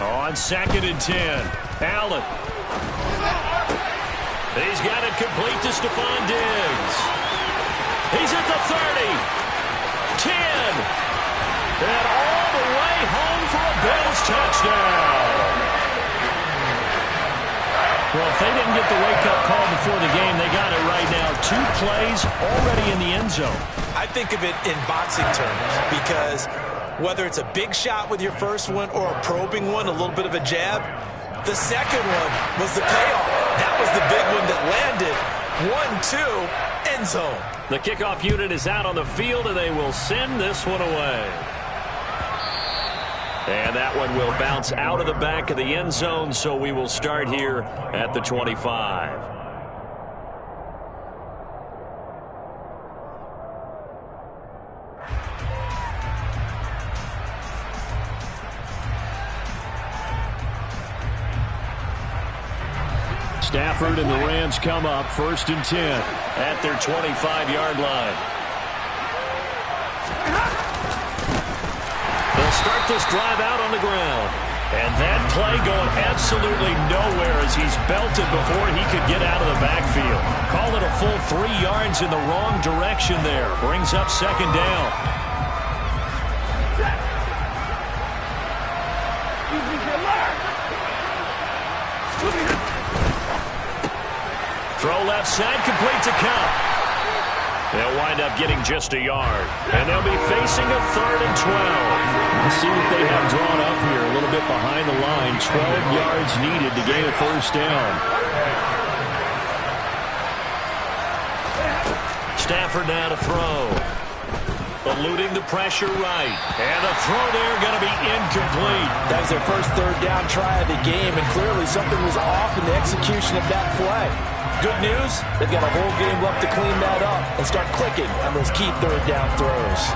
On 2nd and 10, Allen. He's got it complete to Stephon Diggs. He's at the 30, 10, and all the way home for a Bills touchdown. Well, if they didn't get the wake-up call before the game, they got it right now. 2 plays already in the end zone. I think of it in boxing terms because whether it's a big shot with your first one or a probing one, a little bit of a jab, the second one was the payoff. That was the big one that landed. 1-2, end zone. The kickoff unit is out on the field, and they will send this one away. And that one will bounce out of the back of the end zone, so we will start here at the 25. Stafford and the Rams come up 1st and 10 at their 25-yard line. They'll start this drive out on the ground. And that play going absolutely nowhere as he's belted before he could get out of the backfield. Call it a full 3 yards in the wrong direction there. Brings up 2nd down. Throw left side, complete to Cup. They'll wind up getting just a yard. And they'll be facing a 3rd and 12. Let's see what they have drawn up here. A little bit behind the line. 12 yards needed to gain a 1st down. Stafford now to throw. Eluding the pressure right. And the throw there going to be incomplete. That was their first 3rd down try of the game, and clearly something was off in the execution of that play. Good news, they've got a whole game left to clean that up and start clicking on those key 3rd down throws.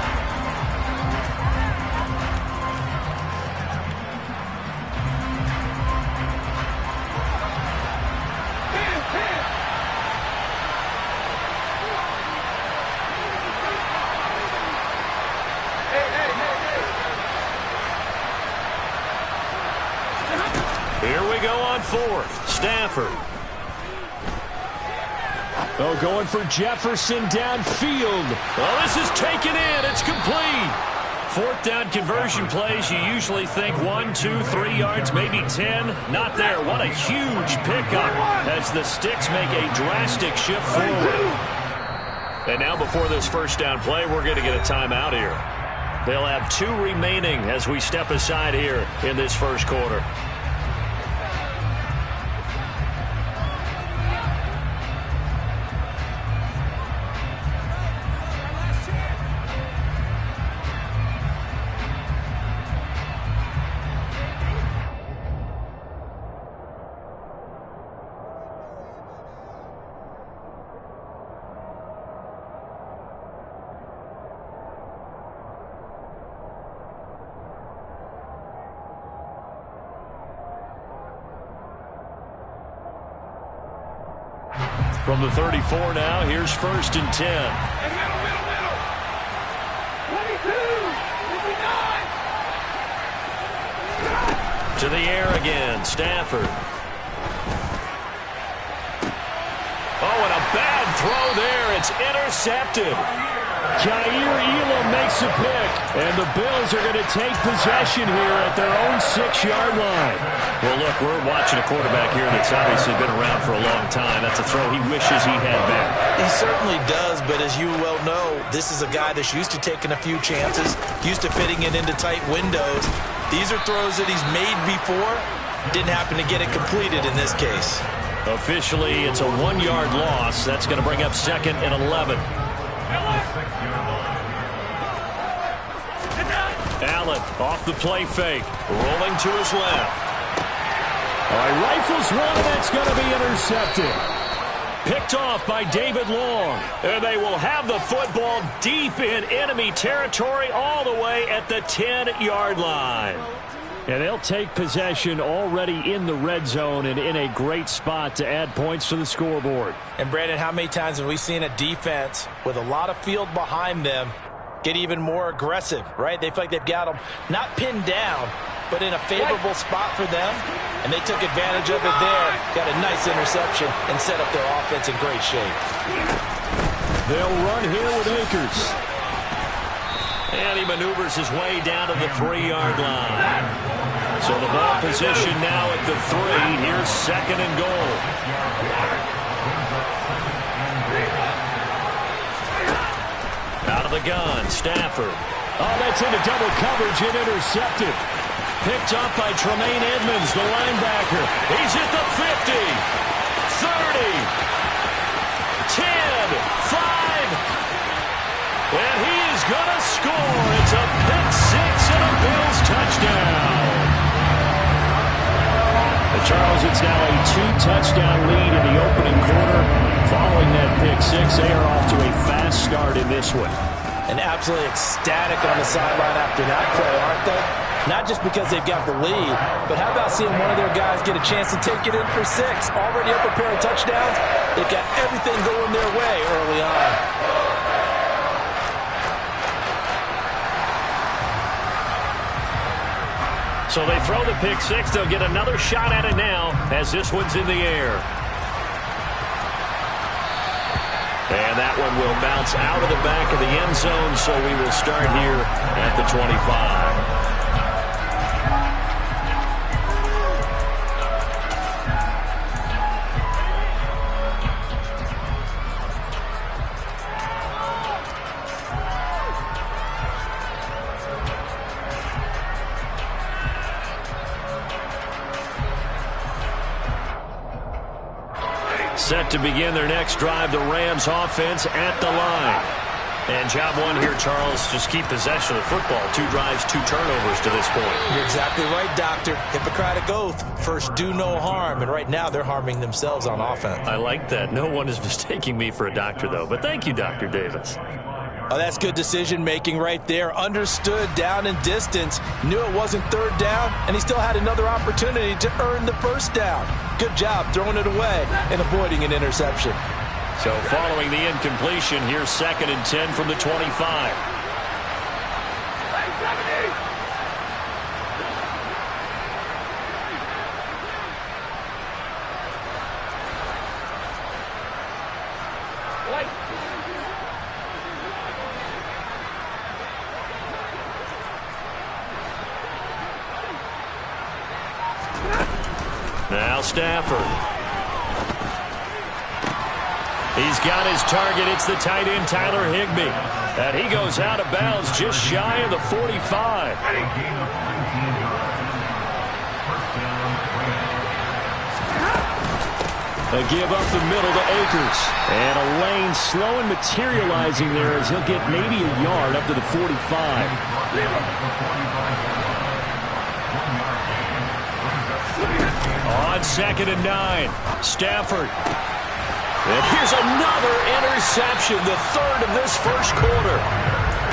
Here we go on 4th. Stafford. Oh, going for Jefferson downfield. Well, this is taken in. It's complete. 4th down conversion plays, you usually think 1, 2, 3 yards, maybe 10. Not there. What a huge pickup as the sticks make a drastic shift forward. And now before this 1st down play, we're going to get a timeout here. They'll have 2 remaining as we step aside here in this 1st quarter. From the 34 now, here's 1st and 10. Middle. 22, 59. To the air again, Stafford. Oh, and a bad throw there. It's intercepted. Eybl makes a pick, and the Bills are going to take possession here at their own 6-yard line. Well, look, we're watching a quarterback here that's obviously been around for a long time. That's a throw he wishes he had back. He certainly does, but as you well know, this is a guy that's used to taking a few chances, used to fitting it into tight windows. These are throws that he's made before. Didn't happen to get it completed in this case. Officially, it's a 1-yard loss. That's going to bring up 2nd and 11. Allen off the play fake, rolling to his left. All right, rifles one, and that's going to be intercepted. Picked off by David Long. And they will have the football deep in enemy territory all the way at the 10-yard line. And they'll take possession already in the red zone and in a great spot to add points to the scoreboard. And, Brandon, how many times have we seen a defense with a lot of field behind them get even more aggressive, right? They feel like they've got them not pinned down, but in a favorable spot for them, and they took advantage of it there. Got a nice interception and set up their offense in great shape. They'll run here with Akers. And he maneuvers his way down to the 3-yard line. So the ball position now at the 3. Here's 2nd and goal. Out of the gun, Stafford. Oh, that's into double coverage and intercepted. Picked up by Tremaine Edmonds, the linebacker. He's at the 50, 30, 10, 5. And he is going to score. It's a pick 6 and a Bills touchdown. Charles, it's now a 2-touchdown lead in the opening quarter. Following that pick 6, they are off to a fast start in this one. And absolutely ecstatic on the sideline after that play, aren't they? Not just because they've got the lead, but how about seeing one of their guys get a chance to take it in for 6? Already up a pair of touchdowns. They've got everything going their way early on. So they throw the pick 6. They'll get another shot at it now as this one's in the air. And that one will bounce out of the back of the end zone, so we will start here at the 25. Set to begin their next drive, the Rams offense at the line. And job one here, Charles, just keep possession of the football. 2 drives, 2 turnovers to this point. You're exactly right, Doctor. Hippocratic oath. First, do no harm. And right now, they're harming themselves on offense. I like that. No one is mistaking me for a doctor, though. But thank you, Dr. Davis. Oh, that's good decision-making right there. Understood down and distance. Knew it wasn't 3rd down, and he still had another opportunity to earn the 1st down. Good job throwing it away and avoiding an interception. So following the incompletion, here's 2nd and 10 from the 25. Now Stafford. He's got his target. It's the tight end, Tyler Higbee. And he goes out of bounds just shy of the 45. They give up the middle to Akers. And a lane slow and materializing there as he'll get maybe a yard up to the 45. On 2nd and 9, Stafford. And here's another interception, the 3rd of this 1st quarter.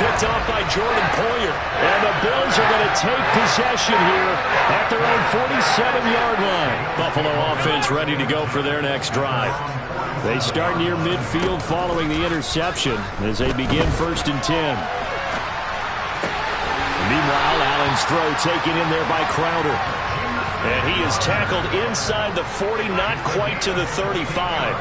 Picked off by Jordan Poyer. And the Bills are going to take possession here at their own 47-yard line. Buffalo offense ready to go for their next drive. They start near midfield following the interception as they begin 1st and 10. Meanwhile, Allen's throw taken in there by Crowder. And he is tackled inside the 40, not quite to the 35.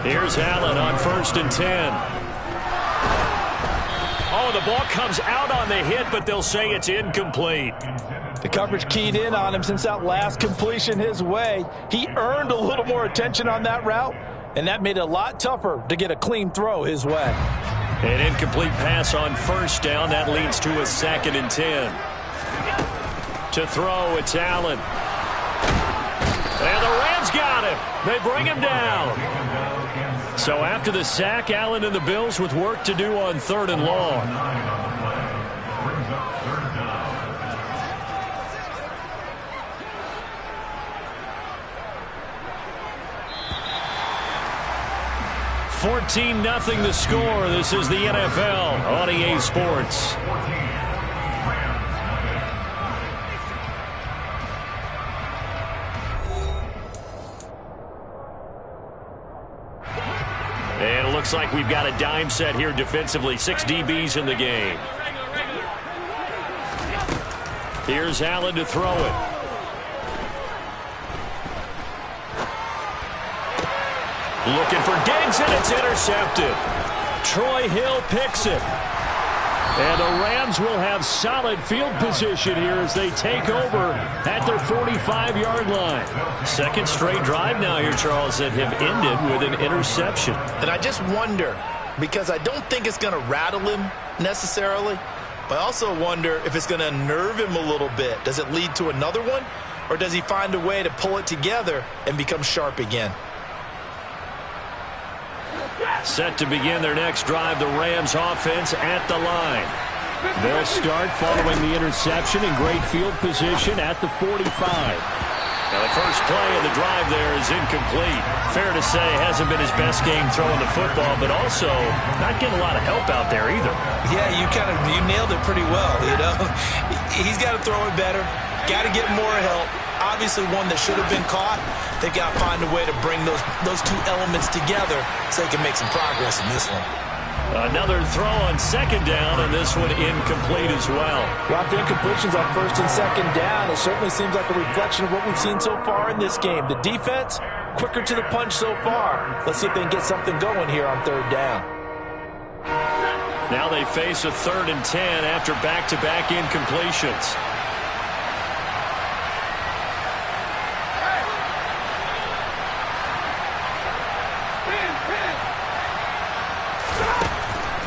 Here's Allen on 1st and 10. Oh, the ball comes out on the hit, but they'll say it's incomplete. The coverage keyed in on him since that last completion his way. He earned a little more attention on that route, and that made it a lot tougher to get a clean throw his way. An incomplete pass on 1st down. That leads to a 2nd and 10. To throw, it's Allen. And the Rams got him. They bring him down. So after the sack, Allen and the Bills with work to do on 3rd and long. $14-0 the score. This is the NFL on EA Sports. looks like we've got a dime set here defensively. 6 DBs in the game. Here's Allen to throw it. Looking for Diggs, and it's intercepted. Troy Hill picks it. And the Rams will have solid field position here as they take over at their 45-yard line. Second straight drive now here, Charles, that have ended with an interception. And I just wonder, because I don't think it's going to rattle him necessarily, but I also wonder if it's going to unnerve him a little bit. Does it lead to another one, or does he find a way to pull it together and become sharp again? Set to begin their next drive, the Rams offense at the line. They'll start following the interception in great field position at the 45. Now the first play of the drive there is incomplete. Fair to say, hasn't been his best game throwing the football, but also not getting a lot of help out there either. Yeah, you nailed it pretty well, you know. He's got to throw it better, got to get more help. Obviously one that should have been caught. They've got to find a way to bring those two elements together so they can make some progress in this one. Another throw on second down, and this one incomplete as well. Lots of incompletions on first and second down. It certainly seems like a reflection of what we've seen so far in this game. The defense, quicker to the punch so far. Let's see if they can get something going here on third down. Now they face a 3rd and 10 after back-to-back incompletions.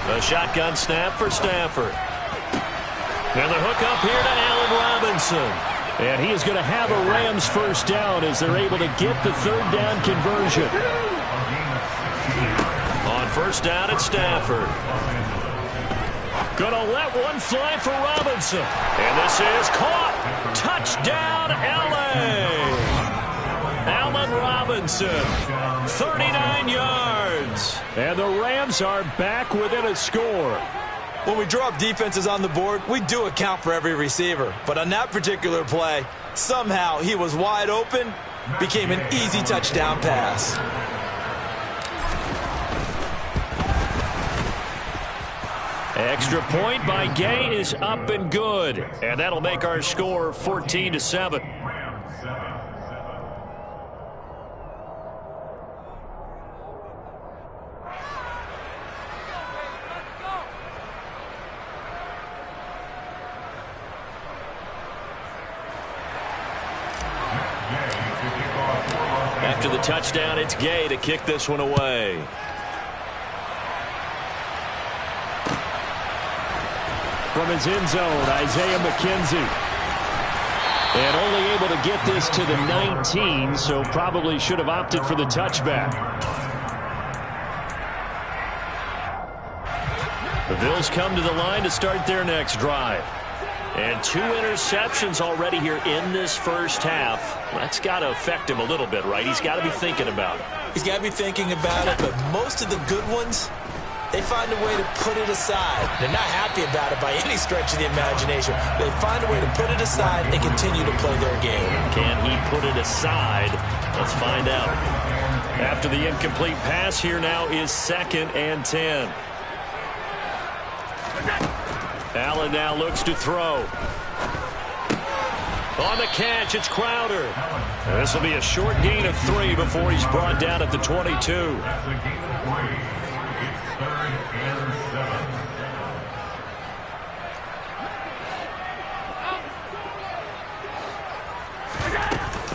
A shotgun snap for Stafford. And the hook up here to Allen Robinson. And he is going to have a Rams first down as they're able to get the 3rd down conversion. On first down, it's Stafford. Going to let one fly for Robinson. And this is caught. Touchdown, L.A. Allen Robinson, 39 yards. And the Rams are back within a score. When we draw up defenses on the board, we do account for every receiver. But on that particular play, somehow he was wide open, became an easy touchdown pass. Extra point by Gay is up and good. And that'll make our score 14-7. After the touchdown, it's Gay to kick this one away. From his end zone, Isaiah McKenzie. And only able to get this to the 19, so probably should have opted for the touchback. The Bills come to the line to start their next drive. And 2 interceptions already here in this first half. That's got to affect him a little bit, right? He's got to be thinking about it. He's got to be thinking about it, but most of the good ones, they find a way to put it aside. They're not happy about it by any stretch of the imagination. They find a way to put it aside and continue to play their game. Can he put it aside? Let's find out. After the incomplete pass, here now is 2nd and 10. Allen now looks to throw. On the catch, it's Crowder. This will be a short gain of 3 before he's brought down at the 22.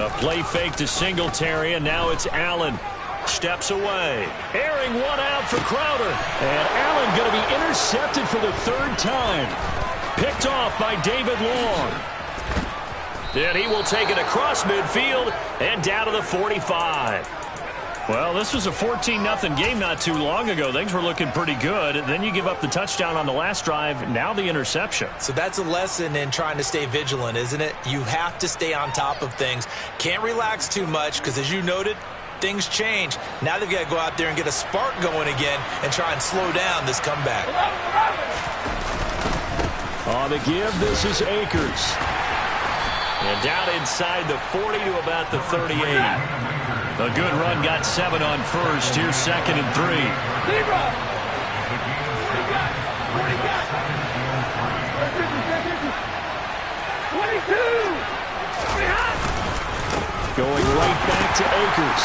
A play fake to Singletary, and now it's Allen. Steps away. Airing one out for Crowder. And Allen going to be intercepted for the 3rd time. Picked off by David Long. And he will take it across midfield and down to the 45. Well, this was a 14-0 game not too long ago. Things were looking pretty good. And then you give up the touchdown on the last drive. Now the interception. So that's a lesson in trying to stay vigilant, isn't it? You have to stay on top of things. Can't relax too much because, as you noted, things change. Now they've got to go out there and get a spark going again and try and slow down this comeback. On the give, this is Akers. And down inside the 40 to about the 38. A good run, got 7 on first. Here's 2nd and 3. Going right back to Akers.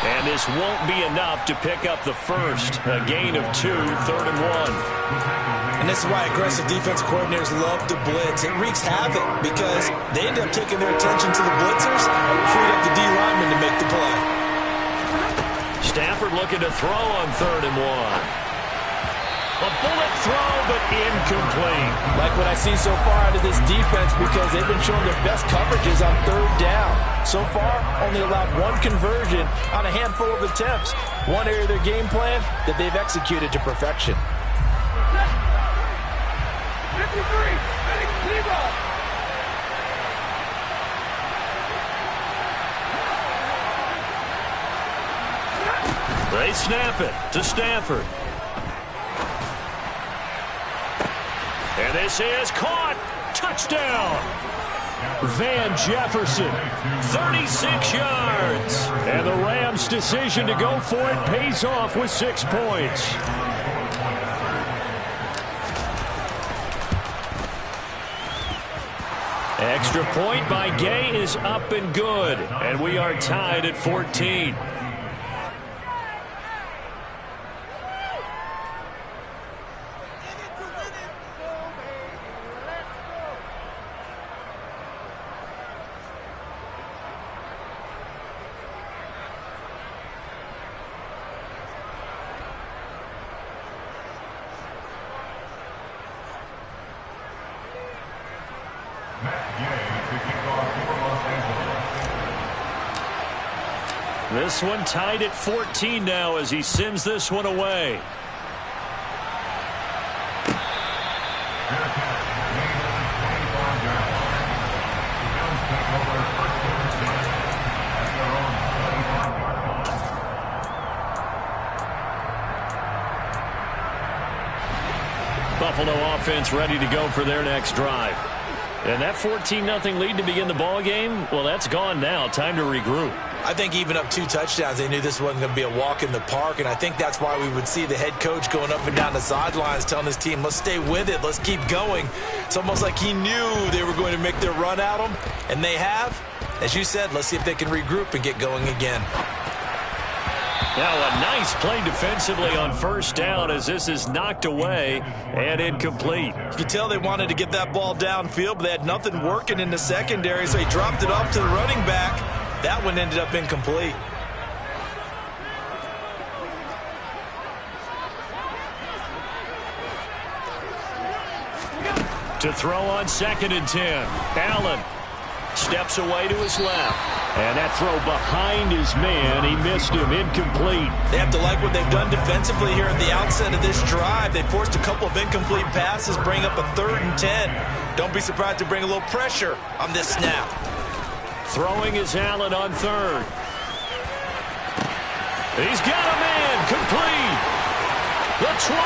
And this won't be enough to pick up the first. A gain of 2, 3rd and 1. And this is why aggressive defense coordinators love to blitz. It wreaks havoc because they end up taking their attention to the blitzers, freed up the D lineman to make the play. Stafford looking to throw on 3rd and 1. A bullet throw, but incomplete. Like what I see so far out of this defense because they've been showing their best coverages on 3rd down. So far, only allowed 1 conversion on a handful of attempts. One area of their game plan that they've executed to perfection. 53, They snap it to Stafford. And this is caught. Touchdown. Van Jefferson, 36 yards. And the Rams' decision to go for it pays off with 6 points. Extra point by Gay is up and good. And we are tied at 14. This one tied at 14 now as he sends this one away. Buffalo offense ready to go for their next drive. And that 14-0 lead to begin the ball game, well, that's gone now. Time to regroup. I think even up 2 touchdowns, they knew this wasn't going to be a walk in the park, and I think that's why we would see the head coach going up and down the sidelines telling his team, let's stay with it, let's keep going. It's almost like he knew they were going to make their run at him, and they have. As you said, let's see if they can regroup and get going again. Now a nice play defensively on 1st down as this is knocked away and incomplete. You could tell they wanted to get that ball downfield, but they had nothing working in the secondary, so he dropped it off to the running back. That one ended up incomplete. To throw on 2nd and 10. Allen steps away to his left. And that throw behind his man. He missed him. Incomplete. They have to like what they've done defensively here at the outset of this drive. They forced a couple of incomplete passes, bring up a 3rd and 10. Don't be surprised to bring a little pressure on this snap. Throwing is Allen on 3rd. He's got a man. Complete. The 20.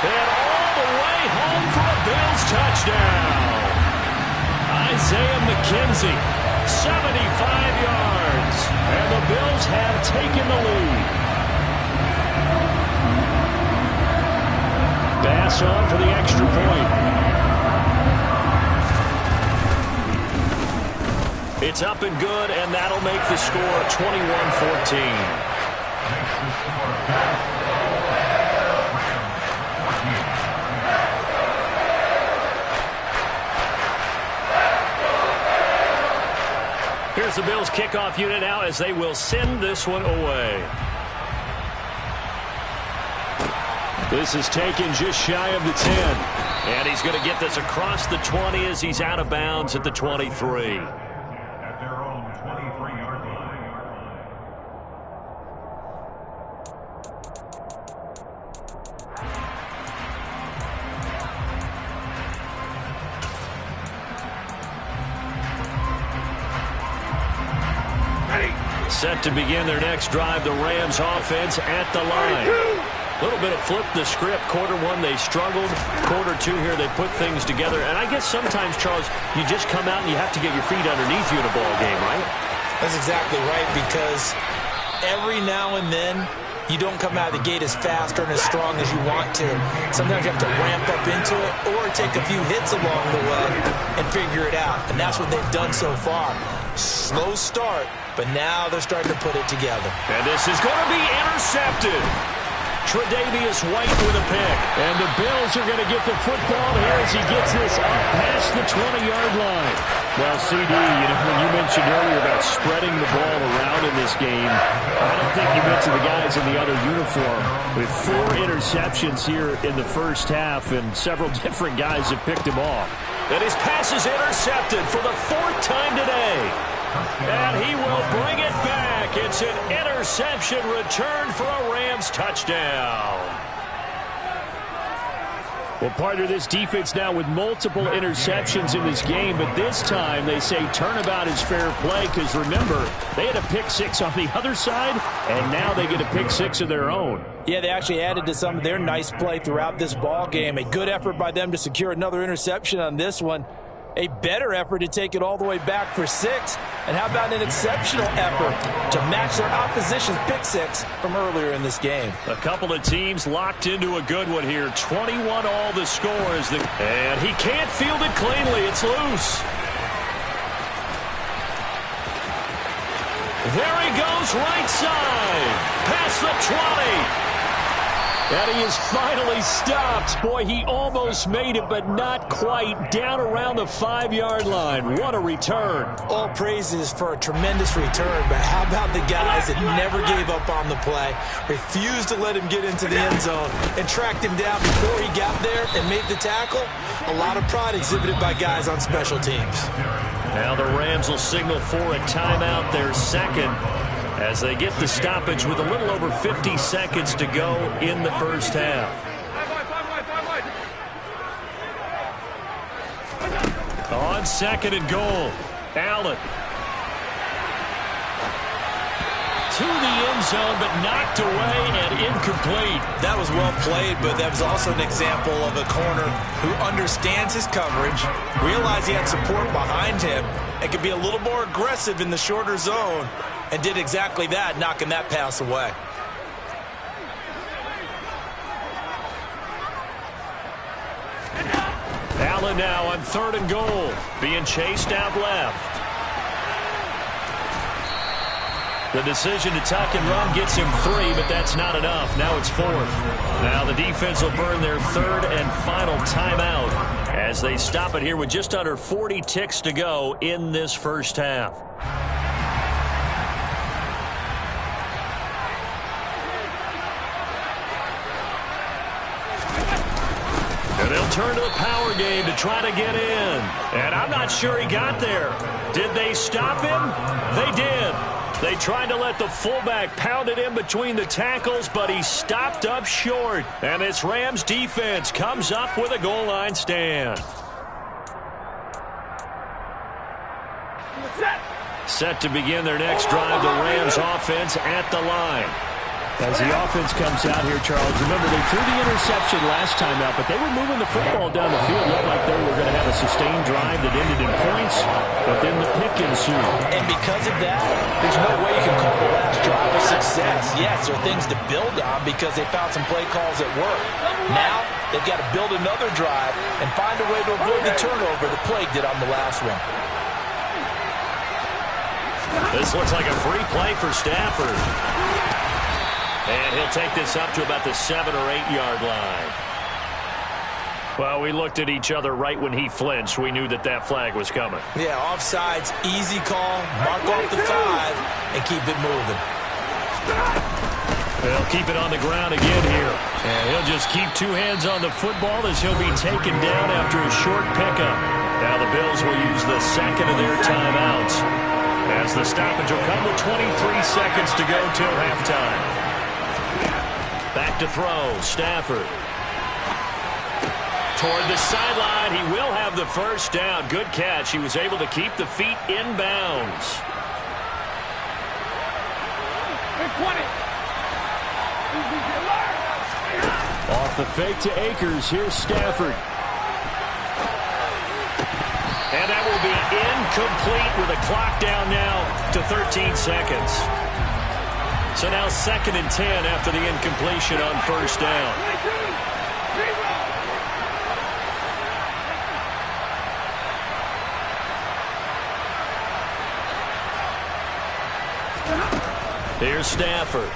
And all the way home for a Bills touchdown. Isaiah McKenzie, 75 yards. And the Bills have taken the lead. Pass on for the extra point. It's up and good, and that'll make the score 21-14. Here's the Bills kickoff unit now as they will send this one away. This is taken just shy of the 10. And he's going to get this across the 20 as he's out of bounds at the 23. at their own 23-yard line. Set to begin their next drive, the Rams offense at the line. A little bit of flip the script. Quarter one, they struggled. Quarter two here, they put things together. And I guess sometimes, Charles, you just come out and you have to get your feet underneath you in a ball game, right? That's exactly right, because every now and then, you don't come out of the gate as fast or as strong as you want to. Sometimes you have to ramp up into it or take a few hits along the way and figure it out. And that's what they've done so far. Slow start, but now they're starting to put it together. And this is going to be intercepted. Tre'Davious White with a pick. And the Bills are going to get the football here as he gets this up past the 20-yard line. Well, CD, when you mentioned earlier about spreading the ball around in this game, I don't think you mentioned the guys in the other uniform. With 4 interceptions here in the first half, and several different guys have picked him off. And his pass is intercepted for the 4th time today. And he will bring it back. It's an interception return for a Rams touchdown. Well, part of this defense now with multiple interceptions in this game, but this time they say turnabout is fair play because, remember, they had a pick 6 on the other side, and now they get a pick 6 of their own. Yeah, they actually added to some of their nice play throughout this ball game. A good effort by them to secure another interception on this one. A better effort to take it all the way back for 6. And how about an exceptional effort to match their opposition's pick 6 from earlier in this game? A couple of teams locked into a good one here. 21 all the scores. And he can't field it cleanly. It's loose. There he goes, right side. Past the 20. And he is finally stopped. Boy, he almost made it, but not quite. Down around the 5-yard line. What a return. All praises for a tremendous return, but how about the guys that never gave up on the play, refused to let him get into the end zone, and tracked him down before he got there and made the tackle? A lot of pride exhibited by guys on special teams. Now the Rams will signal for a timeout, their second, as they get the stoppage with a little over 50 seconds to go in the first half. On 2nd and goal, Allen. To the end zone, but knocked away and incomplete. That was well played, but that was also an example of a corner who understands his coverage, realized he had support behind him, and could be a little more aggressive in the shorter zone, and did exactly that, knocking that pass away. Allen now on 3rd and goal, being chased out left. The decision to tuck and run gets him 3, but that's not enough. Now it's 4th. Now the defense will burn their 3rd and final timeout as they stop it here with just under 40 ticks to go in this first half. And they'll turn to the power game to try to get in. And I'm not sure he got there. Did they stop him? They did. They tried to let the fullback pound it in between the tackles, but he stopped up short. And this Rams defense comes up with a goal line stand. Set to begin their next drive, the Rams offense at the line. As the offense comes out here, Charles, remember they threw the interception last time out, but they were moving the football down the field. Looked like they were going to have a sustained drive that ended in points, but then the pick ensued. And because of that, there's no way you can call the last drive a success. Yes, there are things to build on because they found some play calls that work. Now, they've got to build another drive and find a way to avoid the turnover that plagued it on the last one. This looks like a free play for Stafford. And he'll take this up to about the 7- or 8-yard line. Well, we looked at each other right when he flinched. We knew that that flag was coming. Yeah, offsides, easy call, mark off the 5, and keep it moving. They'll keep it on the ground again here. And he'll just keep 2 hands on the football as he'll be taken down after a short pickup. Now the Bills will use the second of their timeouts, as the stoppage will come with 23 seconds to go till halftime. Back to throw, Stafford. Toward the sideline, he will have the first down. Good catch. He was able to keep the feet in bounds. Off the fake to Akers, here's Stafford. And that will be incomplete with a clock down now to 13 seconds. So now 2nd and 10 after the incompletion on first down. Here's Stafford.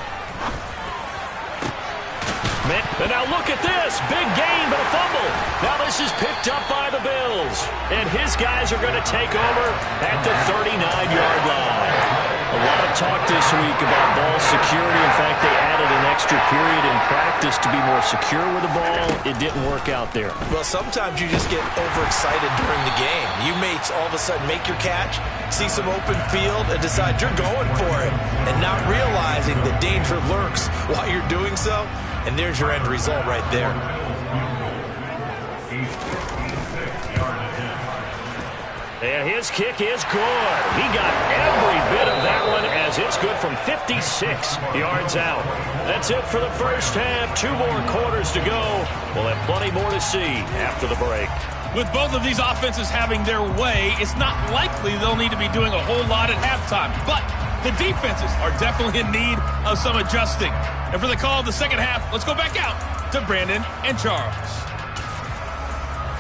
And now look at this. Big gain, but a fumble. Now this is picked up by the Bills. And his guys are going to take over at the 39-yard line. A lot of talk this week about ball security. In fact, they added an extra period in practice to be more secure with the ball. It didn't work out there. Well, sometimes you just get overexcited during the game. You may all of a sudden make your catch, see some open field, and decide you're going for it, and not realizing the danger lurks while you're doing so. And there's your end result right there. And his kick is good. He got every bit of that one as it's good from 56 yards out. That's it for the first half. 2 more quarters to go. We'll have plenty more to see after the break. With both of these offenses having their way, it's not likely they'll need to be doing a whole lot at halftime. But the defenses are definitely in need of some adjusting. And for the call of the second half, let's go back out to Brandon and Charles.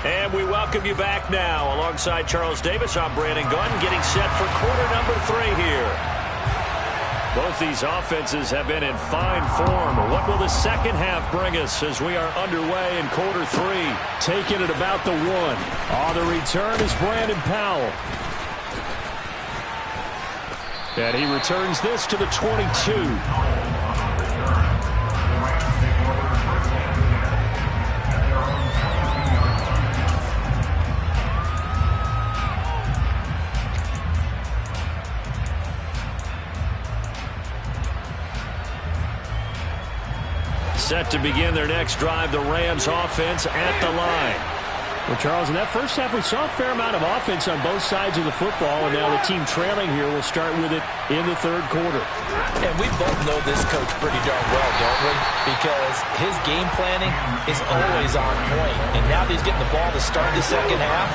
And we welcome you back now. Alongside Charles Davis, I'm Brandon Gunn, getting set for quarter number 3 here. Both these offenses have been in fine form. What will the second half bring us as we are underway in quarter 3? Taking it about the 1. On the return is Brandon Powell. And he returns this to the 22. Set to begin their next drive, the Rams offense at the line. Well, Charles, in that first half, we saw a fair amount of offense on both sides of the football, and now the team trailing here will start with it in the third quarter. And we both know this coach pretty darn well, don't we? Because his game planning is always on point. And now that he's getting the ball to start the second half,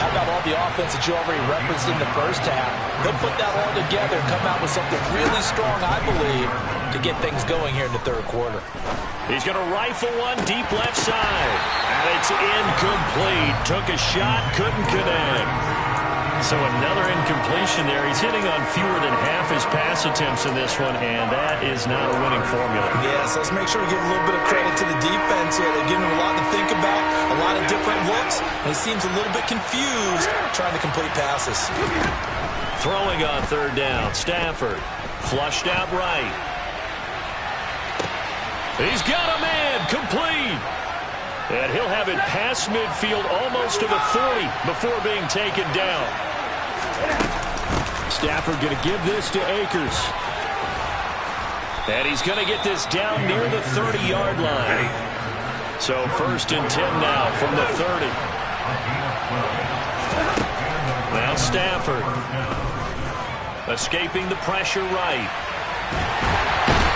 how about all the offense that you already referenced in the first half? He'll put that all together and come out with something really strong, I believe, to get things going here in the third quarter. He's going to rifle one deep left side. And it's incomplete. Took a shot, couldn't connect. So another incompletion there. He's hitting on fewer than half his pass attempts in this one, and that is not a winning formula. Yes, let's make sure we give a little bit of credit to the defense here. They're giving him a lot to think about, a lot of different looks, and he seems a little bit confused trying to complete passes. Throwing on third down, Stafford. Flushed out right. He's got a man, complete. And he'll have it past midfield almost to the 40 before being taken down. Stafford going to give this to Akers. And he's going to get this down near the 30-yard line. So 1st and 10 now from the 30. Now Stafford. Escaping the pressure right.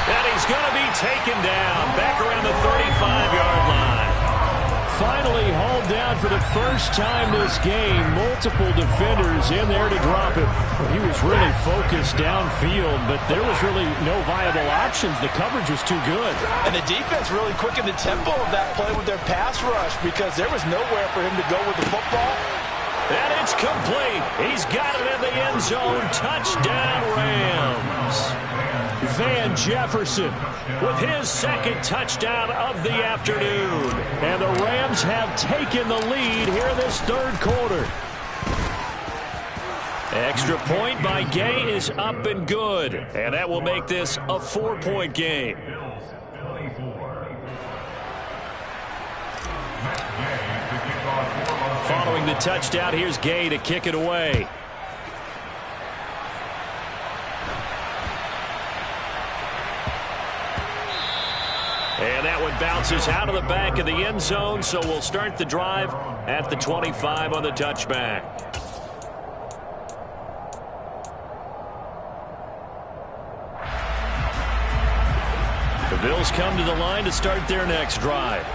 And he's going to be taken down back around the 35-yard line. Finally hauled down for the first time this game. Multiple defenders in there to drop him. Well, he was really focused downfield, but there was really no viable options. The coverage was too good. And the defense really quickened the tempo of that play with their pass rush because there was nowhere for him to go with the football. And it's complete. He's got it in the end zone. Touchdown, Rams. Van Jefferson with his second touchdown of the afternoon. And the Rams have taken the lead here this third quarter. Extra point by Gay is up and good. And that will make this a 4-point game. Following the touchdown, here's Gay to kick it away. And that one bounces out of the back of the end zone, so we'll start the drive at the 25 on the touchback. Bills come to the line to start their next drive.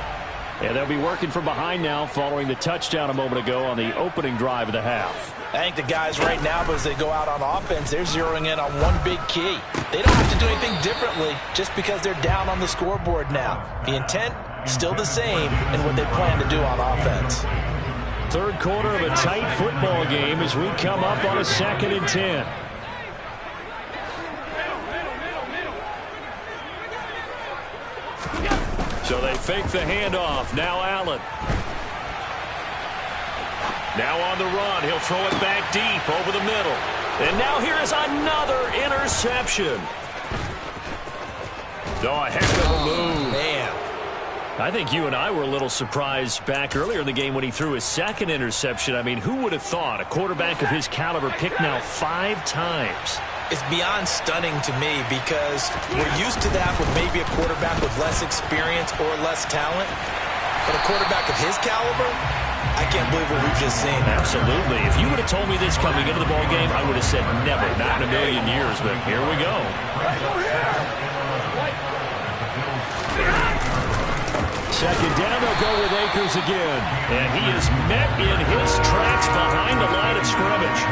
And they'll be working from behind now following the touchdown a moment ago on the opening drive of the half. I think the guys right now, as they go out on offense, they're zeroing in on one big key. They don't have to do anything differently just because they're down on the scoreboard now. The intent, still the same in what they plan to do on offense. Third quarter of a tight football game as we come up on a 2nd and 10. So they fake the handoff. Now Allen. Now on the run. He'll throw it back deep over the middle. And now here is another interception. Oh, a heck of a move. Man. I think you and I were a little surprised back earlier in the game when he threw his 2nd interception. I mean, who would have thought a quarterback of his caliber picked now 5 times? It's beyond stunning to me because we're used to that with maybe a quarterback with less experience or less talent. But a quarterback of his caliber, I can't believe what we've just seen. Absolutely. If you would have told me this coming into the ball game, I would have said never, not in a million years. But here we go. Second down, they'll go with Akers again. And he is met in his tracks behind the line of scrimmage.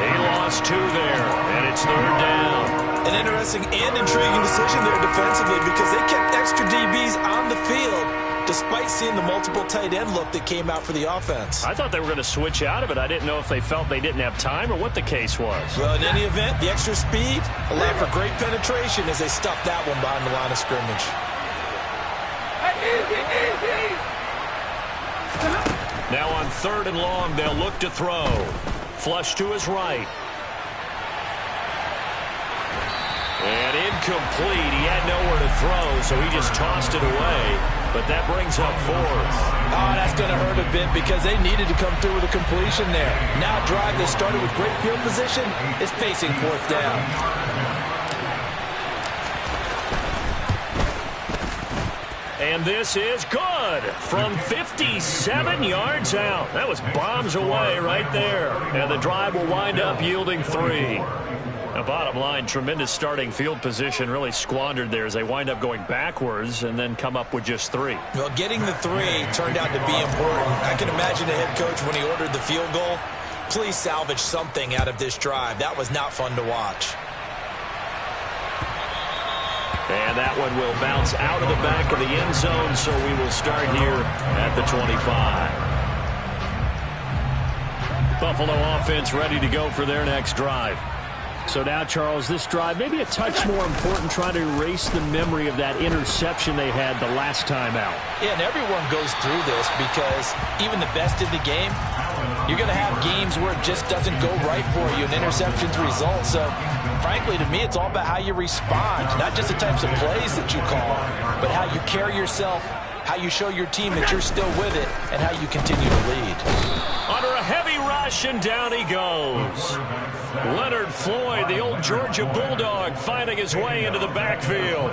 They lost 2 there, and it's 3rd down. An interesting and intriguing decision there defensively because they kept extra DBs on the field despite seeing the multiple tight end look that came out for the offense. I thought they were going to switch out of it. I didn't know if they felt they didn't have time or what the case was. Well, in any event, the extra speed allowed for great penetration as they stuffed that one behind the line of scrimmage. Now on 3rd and long, they'll look to throw. Flush to his right. And incomplete. He had nowhere to throw, so he just tossed it away. But that brings up 4th. Oh, that's going to hurt a bit because they needed to come through with a completion there. Now a drive that started with great field position is facing 4th down. And this is good from 57 yards out. That was bombs away right there. And the drive will wind up yielding 3. Now, bottom line, tremendous starting field position really squandered there as they wind up going backwards and then come up with just 3. Well, getting the 3 turned out to be important. I can imagine the head coach when he ordered the field goal. Please salvage something out of this drive. That was not fun to watch. And that one will bounce out of the back of the end zone, so we will start here at the 25. Buffalo offense ready to go for their next drive. So now, Charles, this drive maybe a touch more important, trying to erase the memory of that interception they had the last time out. Yeah, and everyone goes through this because even the best in the game, you're going to have games where it just doesn't go right for you, and interceptions result. So, frankly, to me, it's all about how you respond, not just the types of plays that you call, but how you carry yourself, how you show your team that you're still with it, and how you continue to lead. Under a heavy rush, and down he goes. Leonard Floyd, the old Georgia Bulldog, finding his way into the backfield.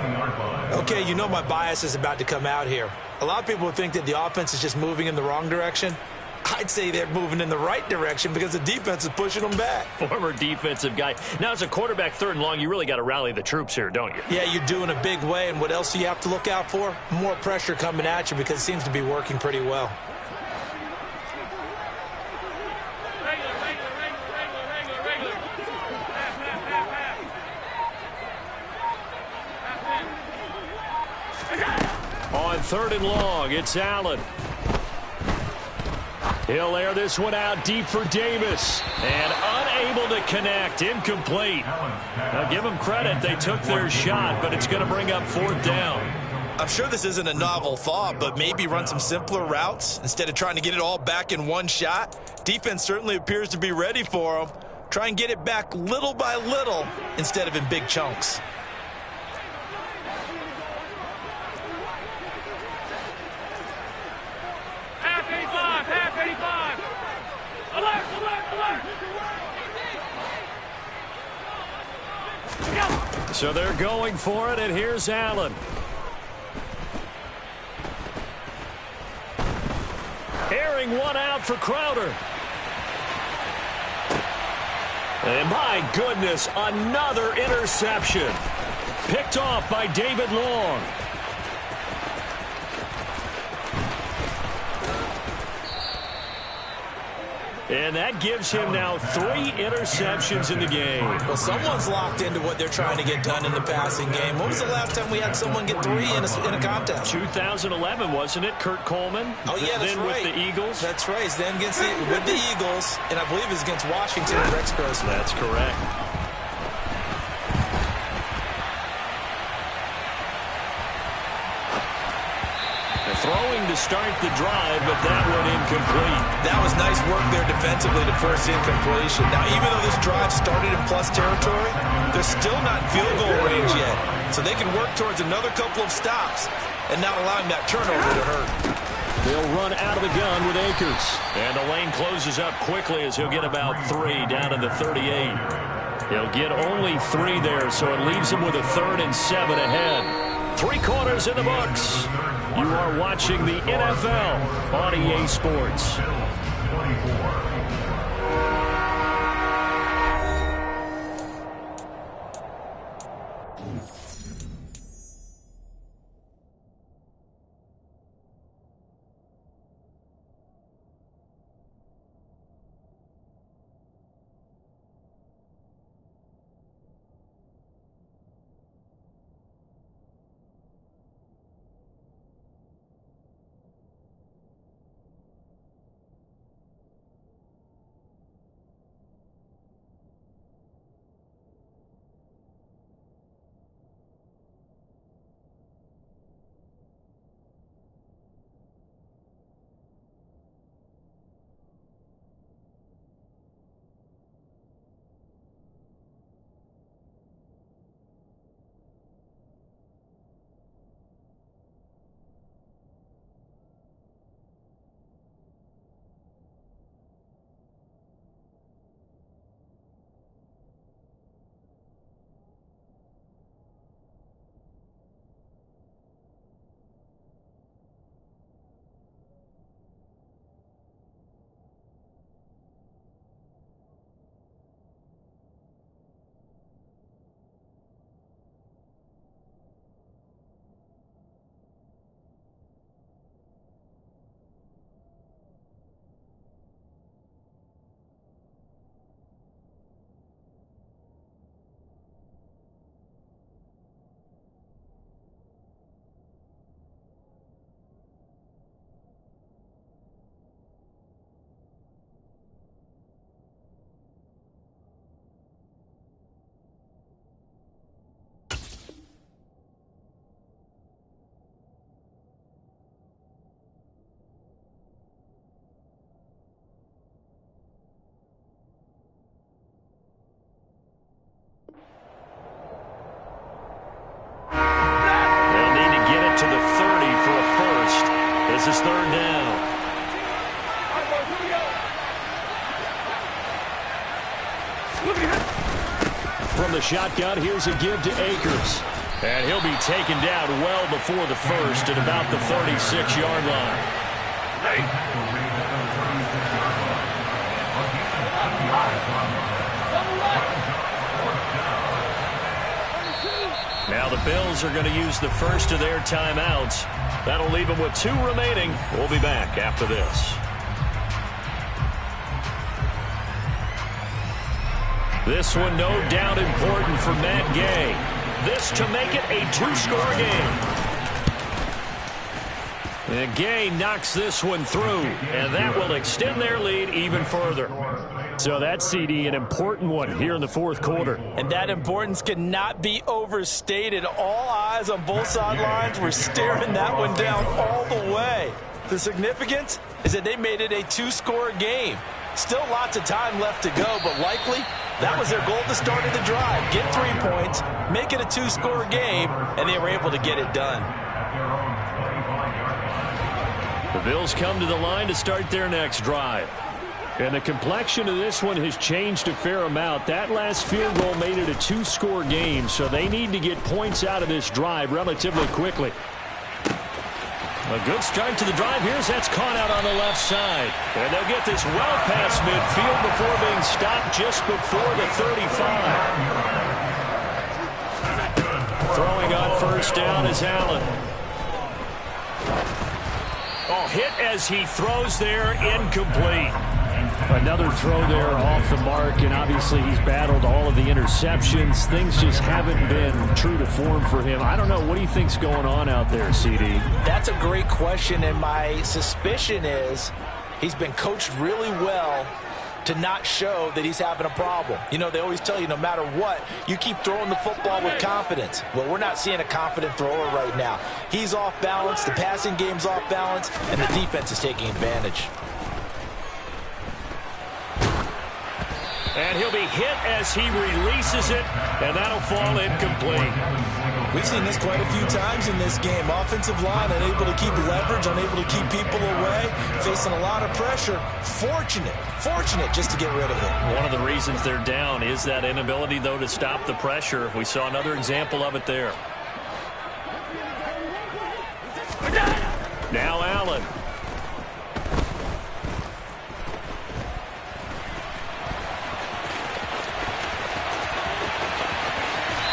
Okay, you know my bias is about to come out here. A lot of people think that the offense is just moving in the wrong direction. I'd say they're moving in the right direction because the defense is pushing them back. Former defensive guy. Now, as a quarterback 3rd and long, you really got to rally the troops here, don't you? Yeah, you're doing a big way, and what else do you have to look out for? More pressure coming at you because it seems to be working pretty well. On 3rd and long, it's Allen. He'll air this one out deep for Davis. And unable to connect. Incomplete. Now, give them credit. They took their shot, but it's going to bring up 4th down. I'm sure this isn't a novel thought, but maybe run some simpler routes instead of trying to get it all back in one shot. Defense certainly appears to be ready for them. Try and get it back little by little instead of in big chunks. So they're going for it, and here's Allen. Airing one out for Crowder. And my goodness, another interception. Picked off by David Long. And that gives him now 3 interceptions in the game. Well, someone's locked into what they're trying to get done in the passing game. When was the last time we had someone get 3 in a contest? 2011, wasn't it? Kurt Coleman? Oh, yeah, that's then right. With the Eagles? That's right. It's then with the Eagles, and I believe it's against Washington and Rex Grossman. That's correct. Throwing to start the drive, but that one incomplete. That was nice work there defensively to force incompletion. Now, even though this drive started in plus territory, they're still not in field goal range yet. So they can work towards another couple of stops and not allowing that turnover to hurt. They'll run out of the gun with Akers. And the lane closes up quickly as he'll get about 3 down to the 38. He'll get only 3 there, so it leaves him with a 3rd and 7 ahead. 3 quarters in the books. You are watching the NFL on EA Sports. 24. This is 3rd down. From the shotgun, here's a give to Akers. And he'll be taken down well before the 1st at about the 36-yard line. Now the Bills are going to use the first of their timeouts. That'll leave them with 2 remaining. We'll be back after this. This one no doubt important for Matt Gay. This to make it a 2-score game. And Gay knocks this one through, and that will extend their lead even further. So that's, CD, an important one here in the 4th quarter. And that importance cannot be overstated. All eyes on both sidelines were staring that one down all the way. The significance is that they made it a 2-score game. Still lots of time left to go, but likely that was their goal at the start of the drive. Get 3 points, make it a 2-score game, and they were able to get it done. The Bills come to the line to start their next drive. And the complexion of this one has changed a fair amount. That last field goal made it a 2-score game, so they need to get points out of this drive relatively quickly. A good start to the drive. Here's that's caught out on the left side. And they'll get this well past midfield before being stopped just before the 35. Throwing on 1st down is Allen. Oh, hit as he throws there, incomplete. Another throw there off the mark, and obviously he's battled all of the interceptions. Things just haven't been true to form for him. I don't know. What do you think's going on out there, CD? That's a great question, and my suspicion is he's been coached really well to not show that he's having a problem. You know, they always tell you no matter what, you keep throwing the football with confidence. Well, we're not seeing a confident thrower right now. He's off balance, the passing game's off balance, and the defense is taking advantage. And he'll be hit as he releases it, and that'll fall incomplete. We've seen this quite a few times in this game. Offensive line unable to keep leverage, unable to keep people away, facing a lot of pressure. Fortunate just to get rid of it. One of the reasons they're down is that inability, though, to stop the pressure. We saw another example of it there. Now Allen.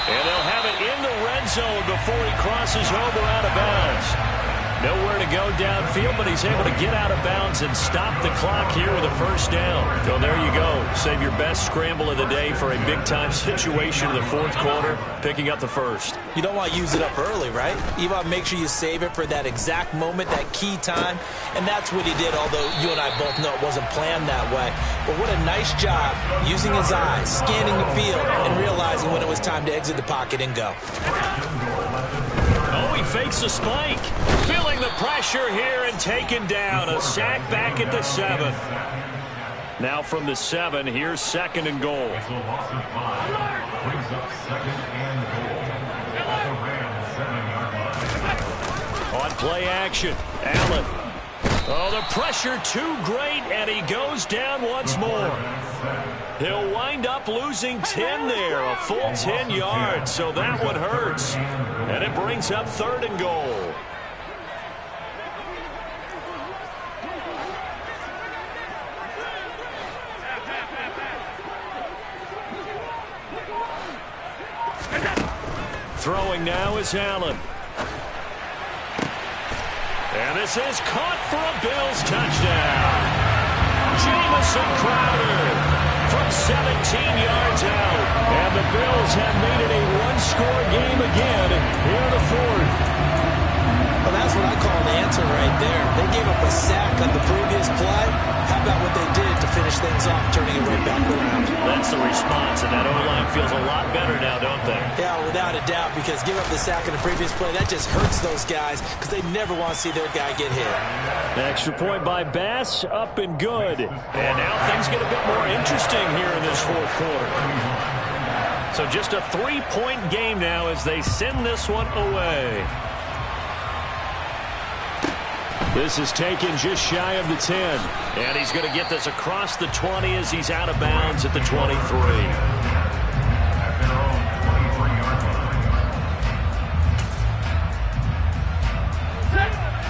And they'll have it in the red zone before he crosses over out of bounds. Nowhere to go downfield, but he's able to get out of bounds and stop the clock here with a first down. So there you go. Save your best scramble of the day for a big-time situation in the fourth quarter, picking up the first. You don't want to use it up early, right? You want to make sure you save it for that exact moment, that key time, and that's what he did, although you and I both know it wasn't planned that way. But what a nice job using his eyes, scanning the field, and realizing when it was time to exit the pocket and go. Oh, he fakes a spike. Feeling the pressure here and taken down. A sack back at the 7. Now from the 7, here's 2nd and goal. On play action, Allen. Oh, the pressure too great, and he goes down once more. He'll wind up losing 10 there, a full 10 yards, so that one hurts. And it brings up 3rd and goal. Throwing now is Allen. And this is caught for a Bills touchdown. Jamison Crowder from 17 yards out. And the Bills have made it a one-score game again here in the 4th. Well, that's what I call an answer right there. They gave up a sack on the previous play. How about what they did to finish things off, turning it right back around? That's the response, and that O-line feels a lot better now, don't they? Yeah, without a doubt, because give up the sack in the previous play, that just hurts those guys because they never want to see their guy get hit. The extra point by Bass, up and good. And now things get a bit more interesting here in this 4th quarter. So just a 3-point game now as they send this one away. This is taken just shy of the 10. And he's going to get this across the 20 as he's out of bounds at the 23.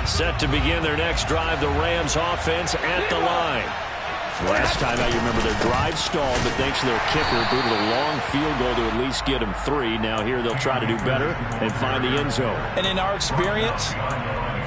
Set to begin their next drive, the Rams offense at the line. Last time out, you remember their drive stalled, but thanks to their kicker, booted a long field goal to at least get them 3. Now here they'll try to do better and find the end zone. And in our experience,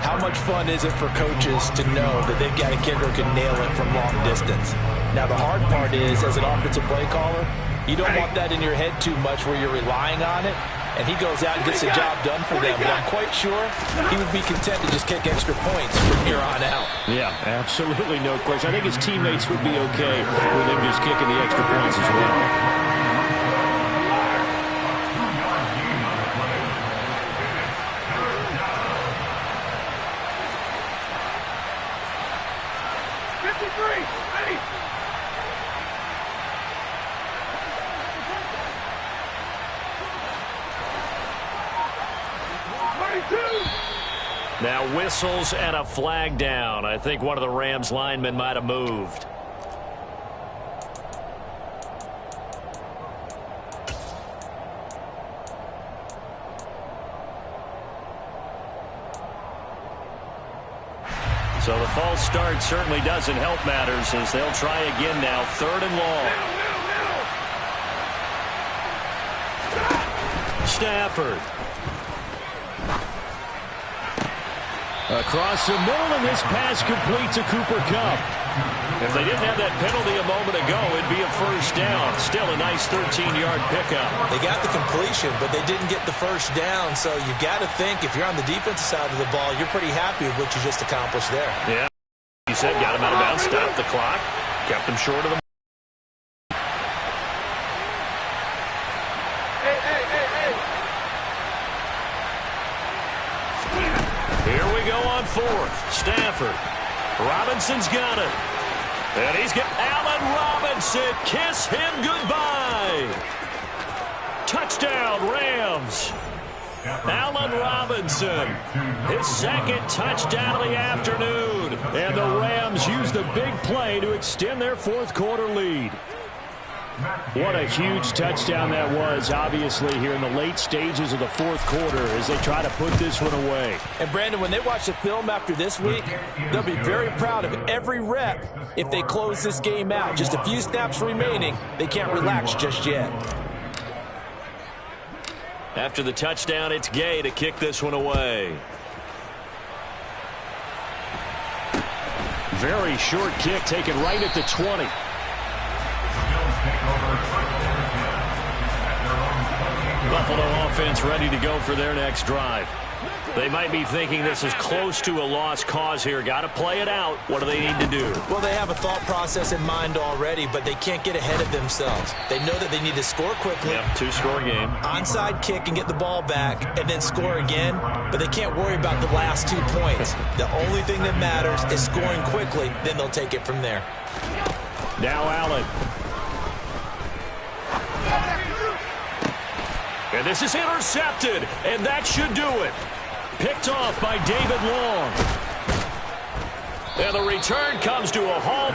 how much fun is it for coaches to know that they've got a kicker who can nail it from long distance? Now, the hard part is, as an offensive play caller, you don't want that in your head too much where you're relying on it, and he goes out and gets the job done for them. But I'm quite sure he would be content to just kick extra points from here on out. Yeah, absolutely no question. I think his teammates would be okay with him just kicking the extra points as well. Now whistles and a flag down. I think one of the Rams linemen might have moved. So the false start certainly doesn't help matters as they'll try again now. 3rd and long. Stafford. Across the middle, and this pass complete to Cooper Kupp. If they didn't have that penalty a moment ago, it'd be a first down. Still a nice 13-yard pickup. They got the completion, but they didn't get the first down. So you got to think if you're on the defensive side of the ball, you're pretty happy with what you just accomplished there. Yeah. You said got him out of bounds, stopped the clock, kept him short of the. Here we go on fourth. Stafford. Robinson's got it. And he's got Allen Robinson. Kiss him goodbye. Touchdown, Rams. Allen Robinson, his second touchdown of the afternoon. And the Rams use the big play to extend their fourth quarter lead. What a huge touchdown that was, obviously, here in the late stages of the fourth quarter as they try to put this one away. And, Brandon, when they watch the film after this week, they'll be very proud of every rep if they close this game out. Just a few snaps remaining. They can't relax just yet. After the touchdown, it's Gay to kick this one away. Very short kick taken right at the 20. Buffalo offense ready to go for their next drive. They might be thinking this is close to a lost cause here. Got to play it out. What do they need to do? Well, they have a thought process in mind already, but they can't get ahead of themselves. They know that they need to score quickly. Yep, two-score game. Onside kick and get the ball back and then score again, but they can't worry about the last 2 points. The only thing that matters is scoring quickly, then they'll take it from there. Now Allen. And this is intercepted, and that should do it. Picked off by David Long. And the return comes to a halt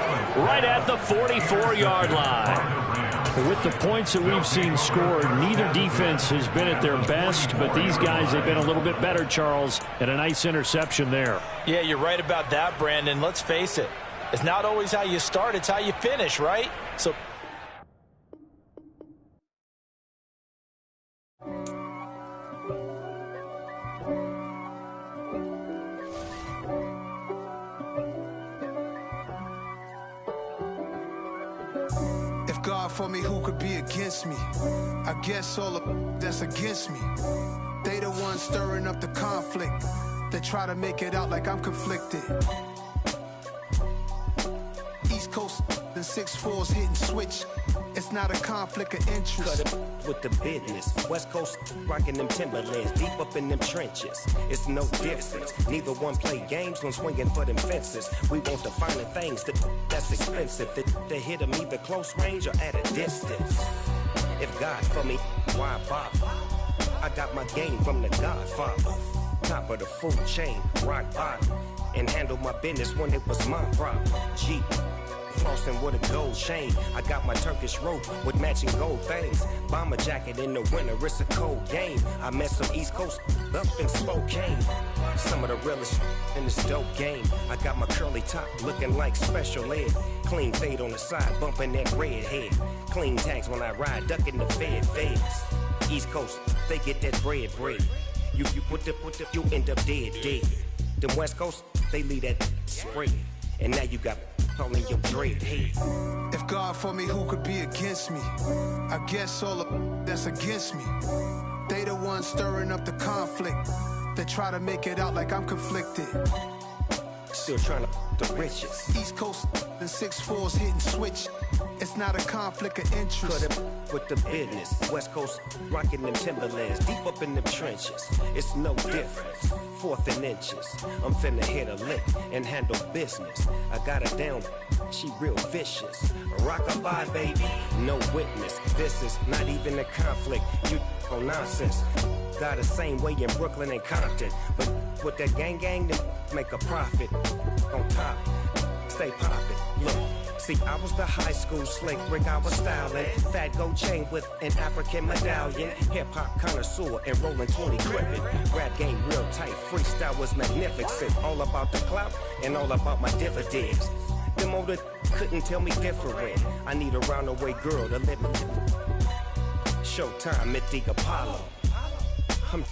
right at the 44-yard line. With the points that we've seen scored, neither defense has been at their best, but these guys have been a little bit better, Charles, and a nice interception there. Yeah, you're right about that, Brandon. Let's face it. It's not always how you start, it's how you finish, right? So God for me, who could be against me? I guess all of that's against me. They the ones stirring up the conflict. They try to make it out like I'm conflicted. East Coast and 6'4's hitting switch. It's not a conflict of interest. Cut it with the business. West Coast rocking them Timberlands, deep up in them trenches. It's no difference. Neither one play games when swinging for them fences. We want the finer things that's expensive. That hit them either close range or at a distance. If God for me, why bother? I got my game from the Godfather. Top of the food chain, rock bottom. And handle my business when it was my problem. G. Flossing with a gold chain. I got my Turkish rope with matching gold things. Bomber jacket in the winter, it's a cold game. I met some East Coast up in Spokane. Some of the realest in this dope game. I got my curly top looking like special ed. Clean fade on the side, bumping that red head. Clean tags when I ride, ducking the feds. East Coast, they get that bread. You you end up dead. Them West Coast, they leave that spread. And now you got all in your dread head. If God for me, who could be against me? I guess all of that's against me. They the ones stirring up the conflict. They try to make it out like I'm conflicted. Still trying to the riches. East Coast and 6'4's hitting switch. It's not a conflict of interest. Cut it with the business. West Coast rocking them Timberlands, deep up in them trenches. It's no difference. 4th and inches. I'm finna hit a lick and handle business. I got her down, she real vicious. Rockabye, baby, no witness. This is not even a conflict. You on nonsense. Got the same way in Brooklyn and Compton. But with that gang, then make a profit. On top, stay poppin'. Look. See, I was the high school slick rig, I was styling. Fat gold chain with an African medallion. Hip-hop connoisseur and rolling 20 gripping. Rap game real tight, freestyle was magnificent. All about the clout and all about my dividends. Them older couldn't tell me different. I need a roundaway girl to live with. Showtime at the Apollo. I'm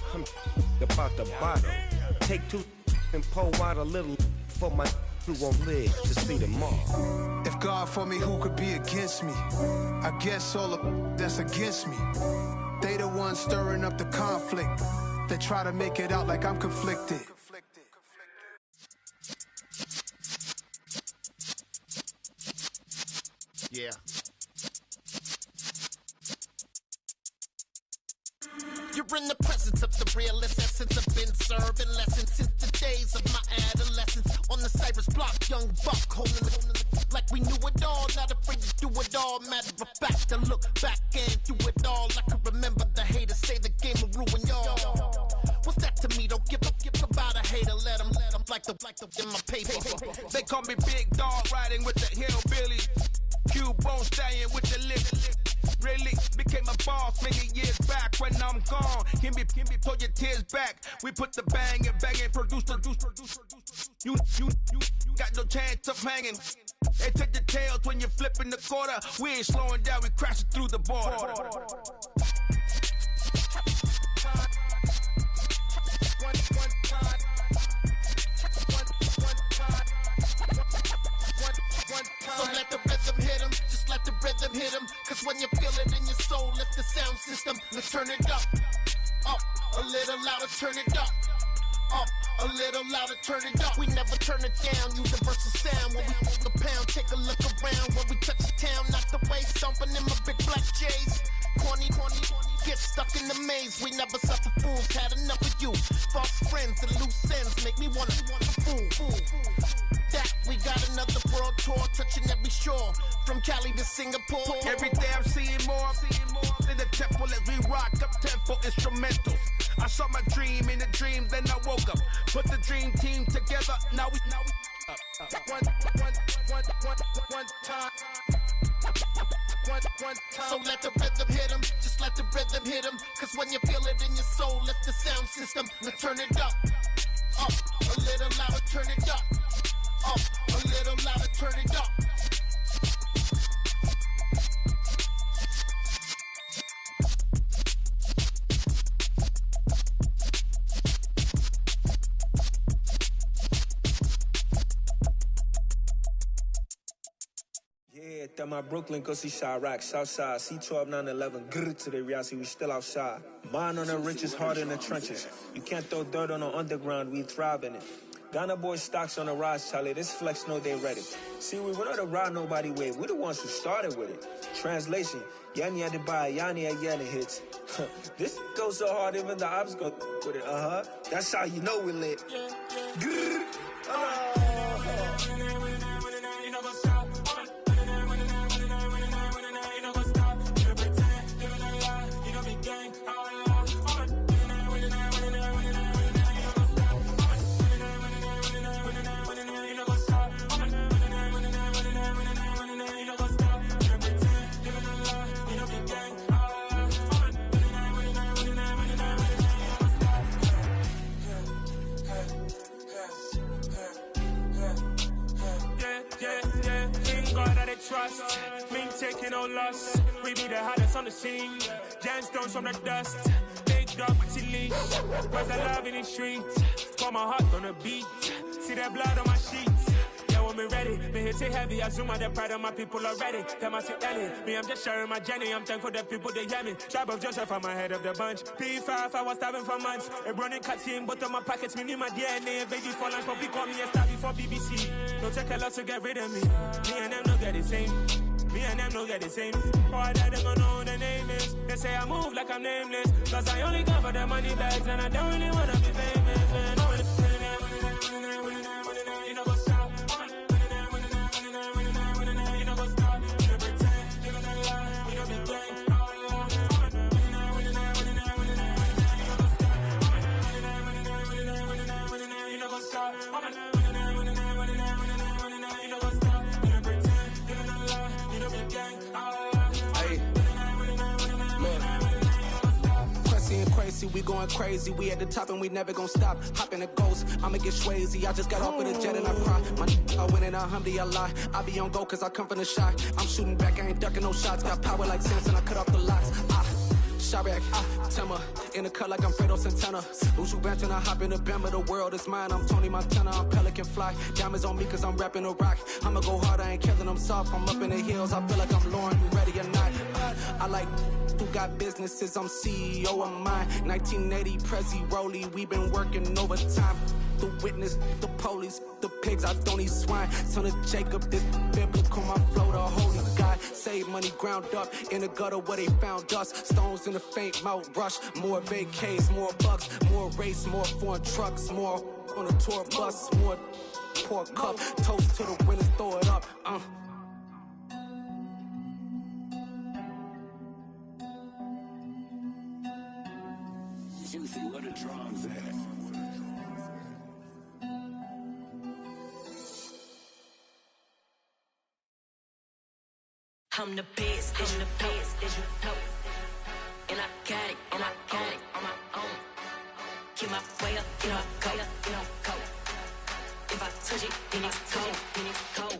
about the bottle. Take 2 and pour out a little for my who won't live to see tomorrow. If God for me, who could be against me? I guess all the that's against me. They the ones stirring up the conflict. They try to make it out like I'm conflicted. Yeah. You're in the presence of the realest essence. I've been serving lessons since the days of my adolescence. On the Cypress block, young buck holding it like we knew it all. Not afraid to do it all. Matter of fact, to look back and do it all. I can remember the haters say the game will ruin y'all. What's that to me? Don't give about a hater. Let them like the in my paper. They call me Big Dog, riding with the hillbillies. Q-Bone stallion with the lip. Really became a boss many years back. When I'm gone, can be pull your tears back. We put the bang and produce. You got no chance of hanging. They take the tails when you're flipping the quarter. We ain't slowing down, we crashing through the border. So let the rhythm hit him, just let the rhythm hit him. Cause when you feel it in your soul, lift the sound system, let's turn it up. Up, a little louder, turn it up. Up, a little louder, turn it up. We never turn it down, universal sound. When we move the pound, take a look around. When we touch the town, not the way, stomping in my big black J's. Corny, get stuck in the maze. We never suffer fools, had enough of you. False friends and loose ends make me wanna fool. That we got another world tour, touching every shore, from Cali to Singapore. Every day I'm seeing more in the temple as we rock up tempo instrumentals. I saw my dream in a dream, then I woke up. Put the dream team together, now we one time. So let the rhythm hit him, just let the rhythm hit him. Cause when you feel it in your soul, lift the sound system, let's turn it up. Up, a little louder, turn it up. Up, a little louder, turn it up. Yeah, that my Brooklyn, go see Chirac, Southside, C12, 911, grrr to the reality, we still outside. Mine on the riches, heart in the trenches. You can't throw dirt on the underground, we thrive in it. Ghana boys stocks on the rise, Charlie, this flex know they ready. See, we were not to ride nobody with, we the ones who started with it. Translation, Yanni had to buy, Yanni had yelling hits. This goes so hard, even the ops go with it, That's how you know we lit. Grrr, trust, me taking no loss. We be the hottest on the scene. Gemstones from the dust. Big dog with your leash. Where's the love in the streets? Pour my heart on the beat. See that blood on my sheets. Yeah, when me ready, me hit it heavy. I zoom out the pride of my people already. Them I see Ellie. Me, I'm just sharing my journey. I'm thankful that people they hear me. Tribe of Joseph, I'm ahead of the bunch. P5, I was starving for months. A running cuts in, but on my pockets, me need my DNA. Baby for lunch, but we call me a star before BBC. Don't take a lot to get rid of me. Me and them no get the same. Me and them no get the same. Boy, that they gon' know who the name is. They say I move like I'm nameless. Cause I only come for the money bags and I don't really wanna be famous, man. You know what's up? You know what's up? You pretend, living a lie. You know be gang. You know what's up? We going crazy, we at the top and we never gonna stop. Hop in a ghost, I'ma get swayzy. I just got off with a jet and I cry. My I win in a Humvee, I lie. I be on go cause I come from the shot. I'm shooting back, I ain't ducking no shots. Got power like Samson, I cut off the locks. Chirac, Tema, in the cut like I'm Fredo Santana. Uju Banton, I hop in the Bama, the world is mine. I'm Tony Montana, I'm Pelican. can fly. Diamonds on me cause I'm rapping a rock. I'ma go hard, I ain't killing them soft. I'm up in the hills, I feel like I'm Lauren, you ready or not? I like who got businesses, I'm CEO of mine. 1980 Prezi Rollie, we been working overtime. The witness, the police, the pigs, I don't eat swine. Son of Jacob, this biblical, my flow, the holy God. Save money ground up in the gutter where they found us. Stones in the faint mouth rush. More vacays, more bucks, more race, more foreign trucks, more on a tour bus, more pour cup. Toast to the winners, throw it up. Juicy, where the drums at? I'm the best, I'm the best, as you know. And I got it, and I got it on my own. Get my way up, get my go, go. If I touch it, then it's cold, then it's cold.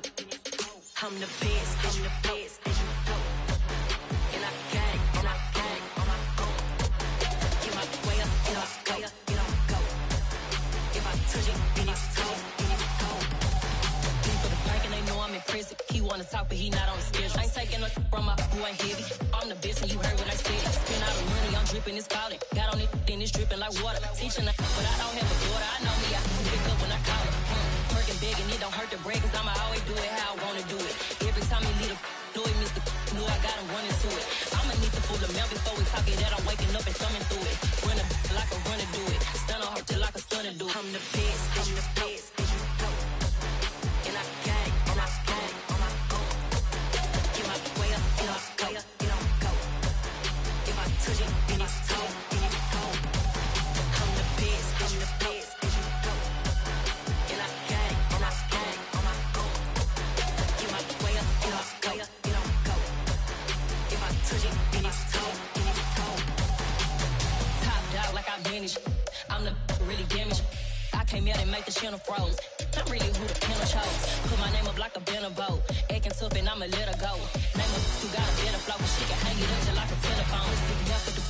I'm the best, as you know. And I got it, and I got it on my own. Get my way up, get my go. If I touch it, then it's cold, then it's cold. For the bank and they know I'm in prison. He wanna talk, but he not on the schedule. I ain't taking no from my boy heavy. I'm the best and you heard what I said. Spend all the money, I'm dripping, it's falling. Got on it, then it's dripping like water. Teaching her, but I don't have a daughter. I know me, I can pick up when I call her. Working big and it don't hurt to break, cause I'ma always do it how I wanna do it. Every time he lead a do it, Mr. Know I got him running to it. I'ma need to pull the mail before we talk it that I'm waking up and thumbing through it. Run a like a runner do it. Stun on her till like a stunner do it. I'm the best, I'm the best. And I got it, and I got it on my own. Get my way up, get my go. If I touch it, then it's cold, then it's cold. I'm the best, I'm the best. And I got it, and I got it on my own. Get my way up, get my go. If I touch it, then it's cold, then it's cold. Top dog like I vanished. I'm the really damaged. I came out and make the channel froze. Not really who the panel chose. Put my name up like a banner boat. Acting tough and I'ma let her go. Name her who got a better flow. She can hang it up just like a telephone. Stick it up with the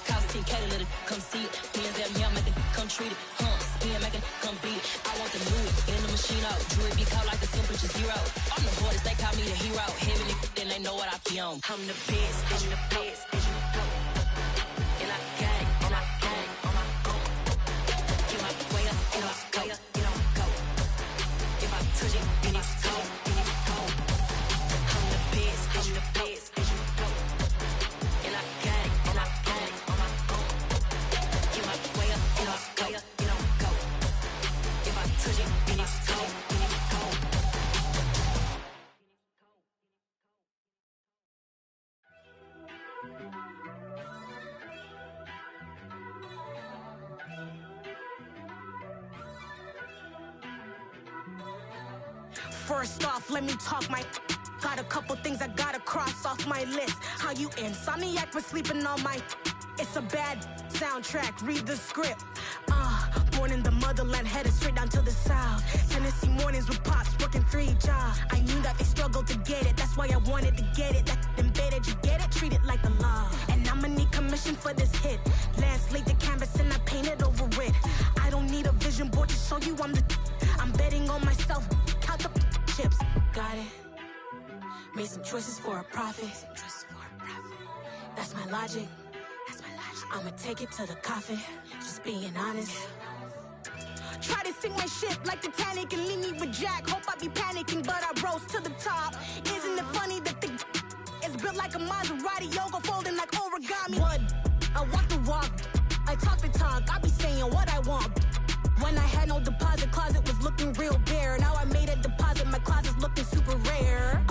cost 10K to let it come see it. Hands at me, I make it come treat it. Spin, make it come beat it. I want the new in the machine out. Jewelry be cold like the temperature zero. On the borders, they call me the hero. Heaven it, then they know what I be on. I'm the best, I'm the best. And I got it, and I got it on my own. Get my way up, get my go. If I touch it, then it's cold, then it's cold. I'm the best, I'm the best. And I got it, and I got it on my own. Get my way up, get my go. If I touch it, then it's cold, then it's cold. First off, let me talk my. Got a couple things I gotta cross off my list. How you insomniac for sleeping on my. It's a bad soundtrack, read the script. Born in the motherland, headed straight down to the south. Tennessee mornings with pops, working 3 jobs. I knew that they struggled to get it, that's why I wanted to get it. That embedded, you get it, treat it like a law. And I'ma need commission for this hit. Last laid the canvas and I painted over it. I don't need a vision board to show you I'm betting on myself, count the chips. Got it. Made some choices for a profit. That's my logic. I'ma take it to the coffin. Just being honest. Try to sink my ship like Titanic and leave me with Jack. Hope I be panicking, but I rose to the top. Isn't it funny that the is built like a Maserati, yoga folding like origami? What? I walk the walk. I talk the talk. I be saying what I want. When I had no deposit, closet was looking real bare. Now I made a deposit, my closet's looking super rare.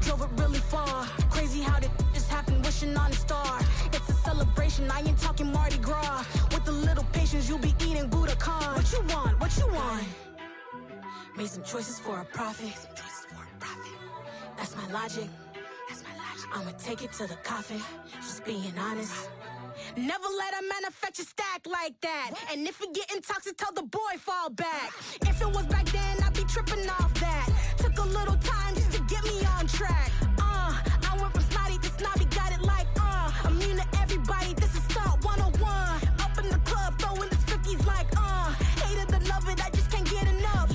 Drove it really far. Crazy how did just happen, wishing on a star. It's a celebration, I ain't talking Mardi Gras. With a little patience, you'll be eating Budokan. What you want? What you want? Made some choices for a profit. That's my logic. I'ma take it to the coffin. Just being honest. Never let a manufacture stack like that. And if you getting toxic, tell the boy fall back. If it was back then, I'd be tripping off that. Took a little time just to get me on track. I went from snotty to snobby, got it like immune to everybody, this is stunt 101. Up in the club, throwing the 50s like hate it or love it, I just can't get enough.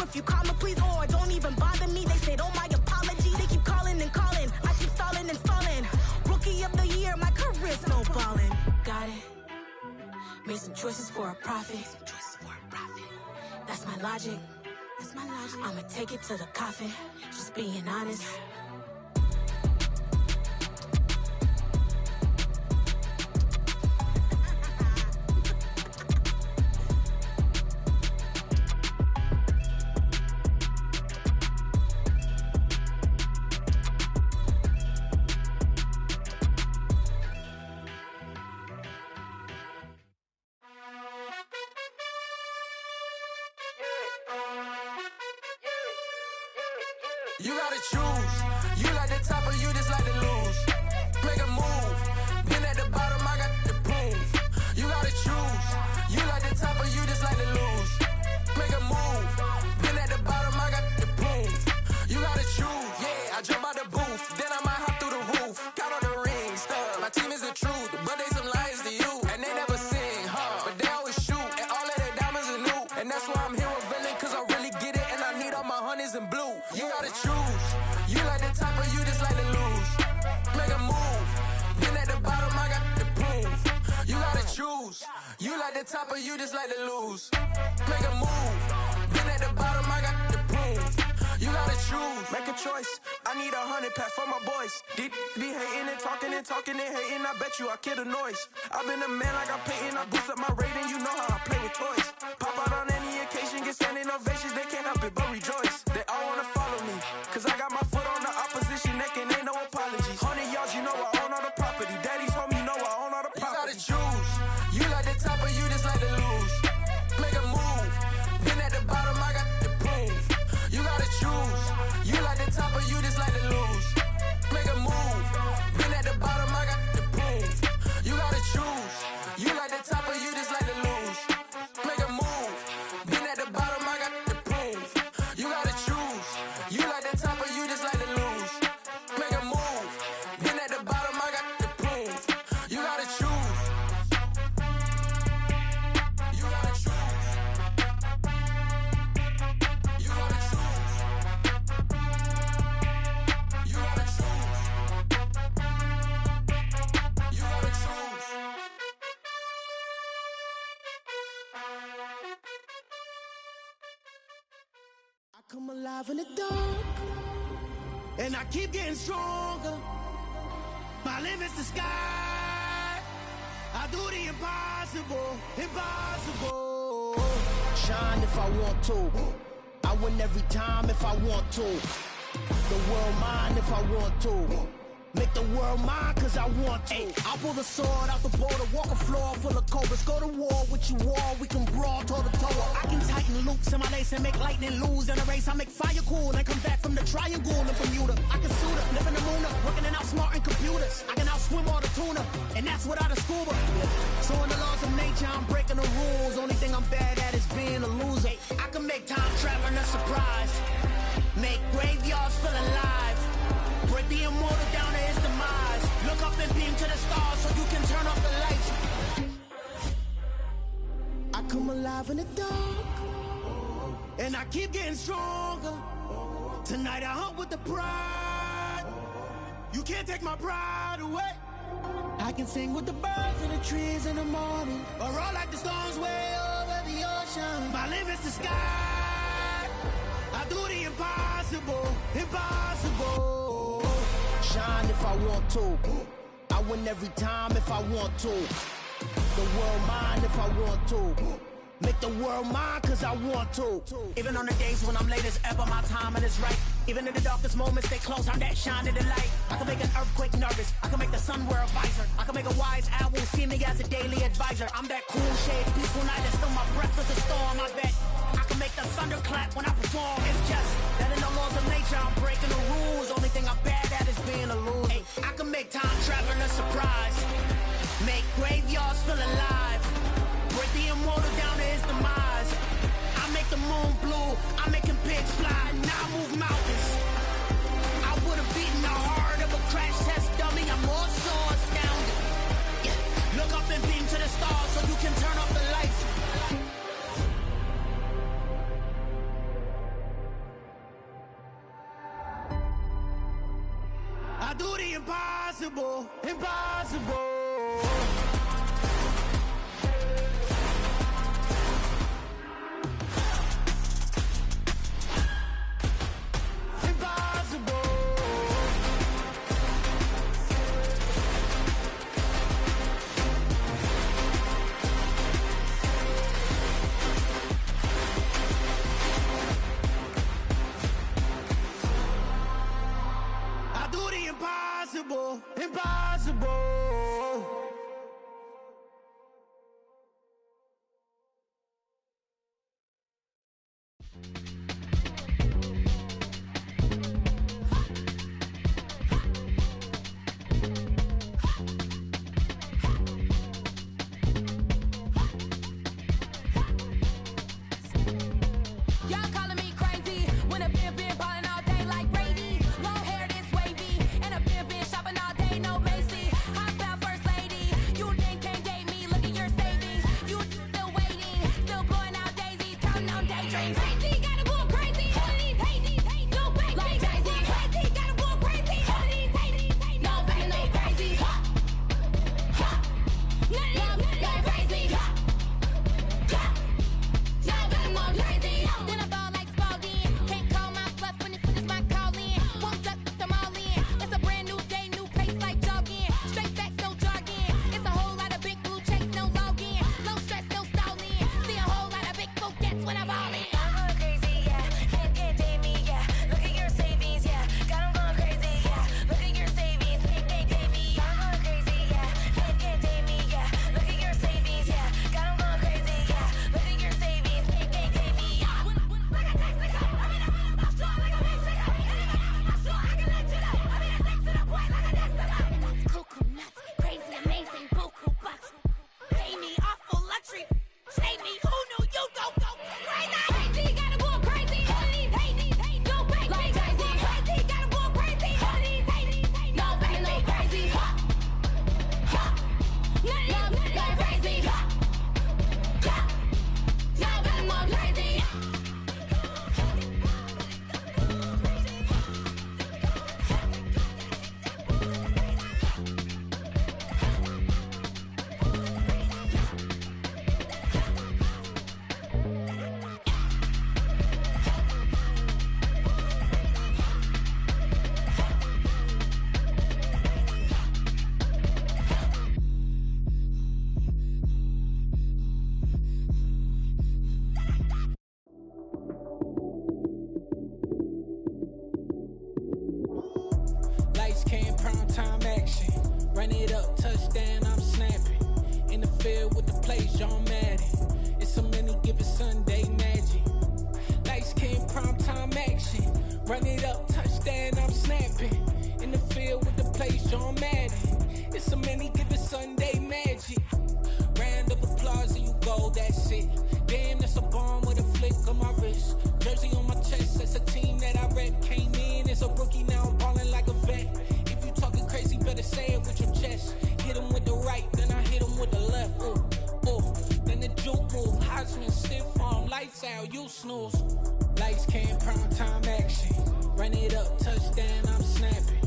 if you call me, please, or don't even bother me. They said, oh, my apologies. They keep calling and calling. I keep stalling and stalling. Rookie of the year, my career's snowballing. Got it. Made some choices for a profit. That's my logic. I'ma take it to the coffin. Just being honest. You gotta choose. You like the top or you just like to lose. Make a move. Been at the bottom, I got the proof. You gotta choose. You like the top or you just like to lose. Make a move. Been at the bottom, I got the proof. You gotta choose. Yeah, I jump out the booth. Then I might hop through the roof. Count on the rings. Stuff. My team is the truth, but they some liars to you. And they never sing, huh? But they always shoot. And all of their diamonds are new. And that's why I'm here with Villain, cause I really get it. And I need all my honeys in blue. You gotta choose. You like the top or you just like to lose. Make a move. Been at the bottom, I got the proof. You gotta choose. You like the top or you just like to lose. Make a move. Been at the bottom, I got the proof. You gotta choose. Make a choice. I need 100 pack for my boys. Be hating and talking and hating. I bet you I kill the noise. I've been a man like I'm Peyton. I boost up my rating. You know how I play with toys. Pop out on any occasion, get standing ovations. They can't help it but rejoice. They all wanna follow me, cause I got my foot on the opposition neck and ain't no apologies. 100 yards, you know I own all the property. Daddy's home, you know I own all the property. You gotta choose. You like the top or you just like to lose. Make a move. Been at the bottom, I got the proof. You gotta choose. You like the top or you just like to lose. Make a move. Been at the bottom, I got the proof. You gotta choose. You like the top or you just like to lose. Make a move. Been at the bottom, I got the proof. You gotta choose. You like the top or you just like to lose. Make a move. Been at the bottom, I got the proof. You gotta choose. You gotta choose. You gotta choose. You gotta choose. You gotta choose. I come alive in the dark, and I keep getting stronger. My limit's the sky. I do the impossible, impossible. Shine if I want to. I win every time if I want to. The world mine if I want to. Make the world mine cause I want to. I pull the sword out the border, walk a floor full of cobras. Go to war with you all, we can brawl toe to toe. I can tighten loops in my lace and make lightning lose in a race. I make fire cool and come back from the triangle in Bermuda. I can suit up, live in the moon up, working and outsmarting computers. I can outswim all the tuna, and that's without a scuba. So in the laws of nature, I'm breaking the rules. Only thing I'm bad at is being a loser. I can make time traveling a surprise. Make graveyards feel alive. Break the immortal down to his demise. Look up and beam to the stars so you can turn off the lights. I come alive in the dark, and I keep getting stronger. Tonight I hunt with the pride. You can't take my pride away. I can sing with the birds and the trees in the morning, or roll like the storms way over the ocean. My limit's the sky. I do the impossible, impossible. Shine if I want to. I win every time if I want to. The world mine if I want to. Make the world mine cause I want to. Even on the days when I'm late as ever, my timing is right. Even in the darkest moments, stay close, I'm that shine in the light. I can make an earthquake nervous, I can make the sun wear a visor. I can make a wise owl see me as a daily advisor. I'm that cool shade, peaceful night, and still my breath is a storm, I bet. I can make the thunder clap when I perform. It's just that in the laws of nature, I'm breaking the rules. Only thing I'm bad at is being a loser. I can make time traveling a surprise. Make graveyards feel alive. Break the immortal down to his demise. I make the moon blue, I'm making pigs fly. Now I move mountains. I would've beaten the heart of a crash test dummy. I'm more so astounded. Yeah. Look up and beam to the stars so you can turn off the lights. I do the impossible, impossible. Impossible, impossible. Y'all calling me crazy when a been ballin' all day like Brady. Long hair this wavy, and a been shopping all day, no Macy. Hop out first lady, you think can't date me? Look at your savings, you still waiting, still blowing out daisies, counting on daydreams. Crazy, gotta go crazy. All of these hate, no fake, like Jay-Z. Crazy, gotta go crazy. All of these hate, no fake, no crazy. Nothing like crazy. Then I ball like Spalding. Can't call my bluff when it's my call in. Won't duck them all in. It's a brand new day, new pace like jogging. Straight facts, no jargon. It's a whole lot of big blue checks, no login. Low stress, no stalling. See a whole lot of big forgets when I ball in. I'm going crazy, yeah. Can't date me, yeah. Look at your savings, yeah. Got 'em going crazy, yeah. Look at your savings, can't date me. I'm going crazy, yeah. Can't date me, yeah. Look at your savings, yeah. Got 'em going crazy, yeah. Look at your savings, can't date me. Cuckoo nuts, crazy, amazing, buku bucks. Pay me awful luxury. Save me, who knew you go crazy? Crazy, gotta go crazy. All of these hate, no fake, like Jay-Z. Crazy, gotta go crazy. All of these hate, no fake, no crazy. Nothing like crazy. Y'all better go crazy. Lights came, prime time action. Run it up, touchdown, I'm snapping. In the field with the plays, John Madden. It's a many given Sunday magic. Lights came, prime time action. Run it up, touchdown, I'm snapping. In the field with the plays, John Madden. It's a many given Sunday magic. Round of applause and you go, that's it. Damn, that's a bomb with a flick on my wrist. Jersey on my chest, that's a team that I rep. Came in as a rookie, now I'm ballin' like a vet. If you talking crazy, better say it with your chest. Hit him with the right, then I hit him with the left. Ooh, then the juke move. Heisman stiff arm, lights out, you snooze. Lights came, prime time action. Run it up, touchdown, I'm snapping.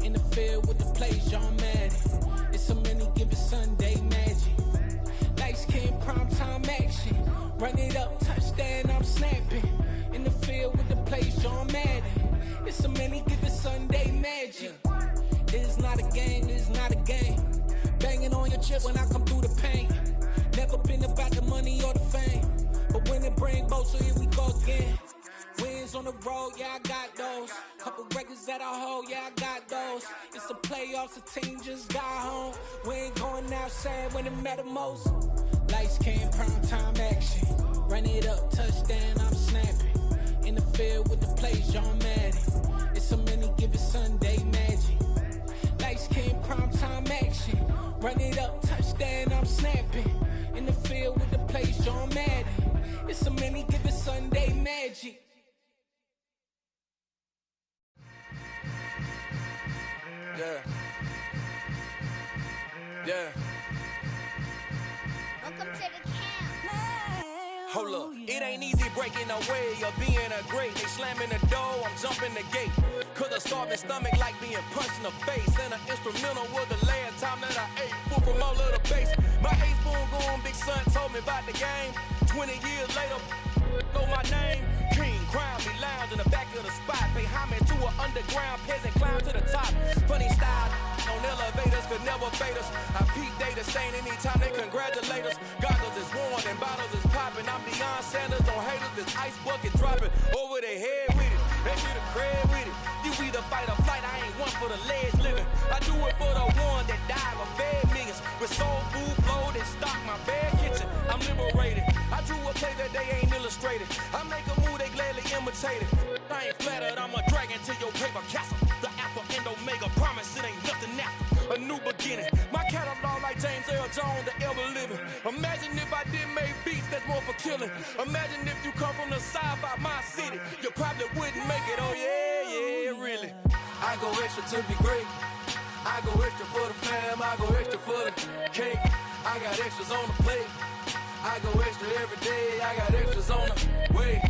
In the field with the plays, John Madden. It's a many given Sunday magic. Lights came, prime time action. Run it up, touchdown, I'm snapping. In the field with the plays, John Madden. It's a many given Sunday magic. It is not a game, it is not a game. Banging on your chip when I come through the pain. Never been about the money or the fame. But when it bring both, so here we go again. Wins on the road, yeah, I got those. Couple records that I hold, yeah, I got those. It's the playoffs, the team just got home. We ain't going outside when it matter most. Lights came, prime time action. Run it up, touchdown, I'm snapping. In the field with the plays, John Madden. It's a many given Sunday magic. Lights came, prime time action. Run it up, touchdown, I'm snapping. In the field with the plays, John Madden. It's a many given Sunday magic. Yeah. Yeah. Welcome to the camp. Hold up. It ain't easy breaking away or being a great. They slamming the door, I'm jumping the gate. Cause a starving stomach like being punched in the face. And an instrumental was the last time that I ate. Full from all of the bass. My A-spoon going, big son told me about the game. 20 years later, know my name. King, crown me, lounge in the back of the spot. Pay homage to an underground peasant, climb to the top. Funny style on elevators could never fade us. I peep data stain anytime they congratulate us. Goggles is worn and bottles is popping. I'm Deion Sanders on haters, this ice bucket dropping over their head with it. They should have cred with it. You either fight or flight, I ain't one for the legs living. I do it for the one that died or fed millions. With soul food, flow that stock my bad kitchen. I'm liberated. I drew a play that they ain't illustrated. I make a move, they gladly imitate it. I ain't flattered, I'm a dragon to your paper castle. The Alpha and Omega, promise it ain't nothing after. A new beginning. My catalog like James Earl Jones, the ever living. Imagine if I did make beats that's more for killing. Imagine if you come from the side by my city. You probably wouldn't make it, oh yeah, really. I go extra to be great. I go extra for the fam, I go extra for the cake. I got extras on the plate. I go extra every day, I got extras on the way.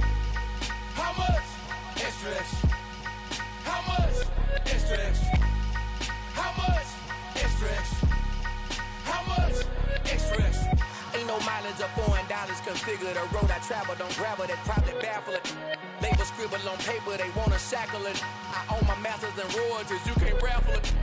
How much? Extra, extra. How much? Extra, extra. How much? Extra, extra. How much? Extra, extra. Ain't no mileage of $4 configure the road I travel. Don't gravel that probably baffle it. Label scribble on paper, they wanna shackle it. I own my masters and royalties, you can't raffle it.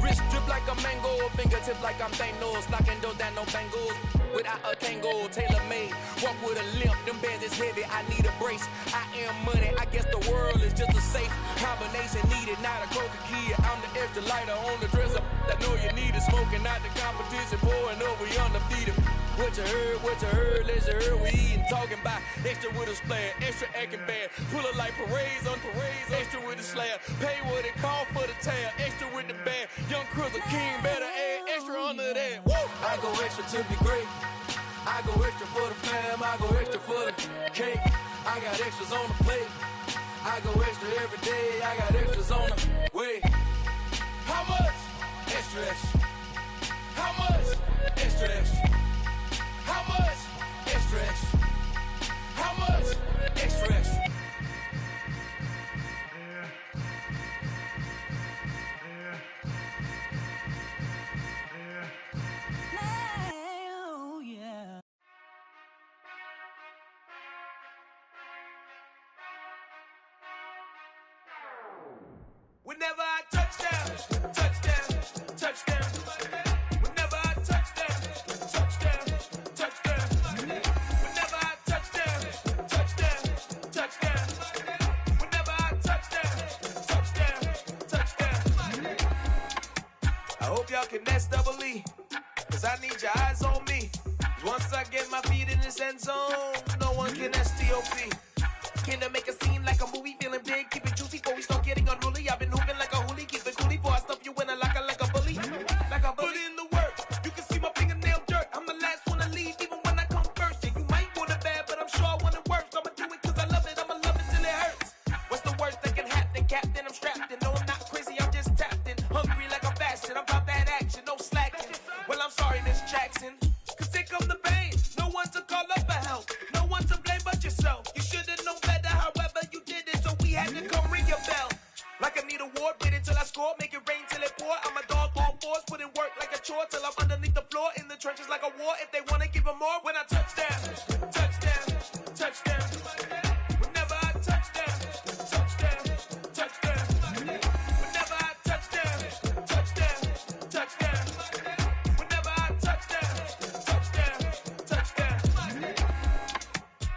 Wrist drip like a mango, fingertips like I'm Thanos. Knocking those down, no bangles. Without a Kango, tailor-made. Walk with a limp, them bands is heavy, I need a brace. I am money, I guess the world is just a safe combination needed, not a coca kid. I'm the extra lighter on the dresser. I know you need it, smoking out the competition, pouring over, we undefeated. What you heard, let's heard, we eating, talking about extra with a splash, extra acting bad. Pull it like parades on parades, extra with the slab. Pay what it cost for the tab, extra with the band. Young Cruz, a king, better add extra under that. Woo! I go extra to be great. I go extra for the fam, I go extra for the cake. I got extras on the plate. I go extra every day, I got extras on the way. How much? Extra, extra. How much? Extra, extra. How much? Extra, extra. How much? Extra, extra. Whenever I touchdown, touchdown, touchdown. Whenever I touchdown, touchdown, touchdown. Whenever I touchdown, touchdown, touchdown. Whenever I touchdown, touchdown, touchdown. I hope y'all can nest double E, cause I need your eyes on me. Once I get my feet in this end zone, no one can STOP. Can I make a scene like a movie, feeling big, keep it juicy before we start getting unruly. I've been hooping like a hoolie, keep it coolie before I stuff you in a locker like a bully. Like a bully. Put in the work, you can see my fingernail dirt. I'm the last one to leave, even when I come first. Yeah, you might want it bad, but I'm sure I want it worse. I'ma do it cause I love it, I'ma love it till it hurts. What's the worst that can happen, Captain? I'm strapped in, no I'm not crazy, I'm just tapped in. Hungry like I'm fasting, I'm about that action, no slacking. Well, I'm sorry, Miss Jackson, cause here come the pain. No one to call up for help, no one to blame but yourself. You should've known better, however you did it, so we had to come ring your bell. Like I need a ward, wait until I score, make it rain till it pour. I'm a dog on force, put in work like a chore till I'm underneath the floor, in the trenches like a war. If they wanna give them more, when I touchdown, touchdown, touchdown. Whenever I touchdown, touchdown, touchdown. Whenever I touchdown, touchdown, touchdown. Whenever I touchdown, touchdown, touchdown.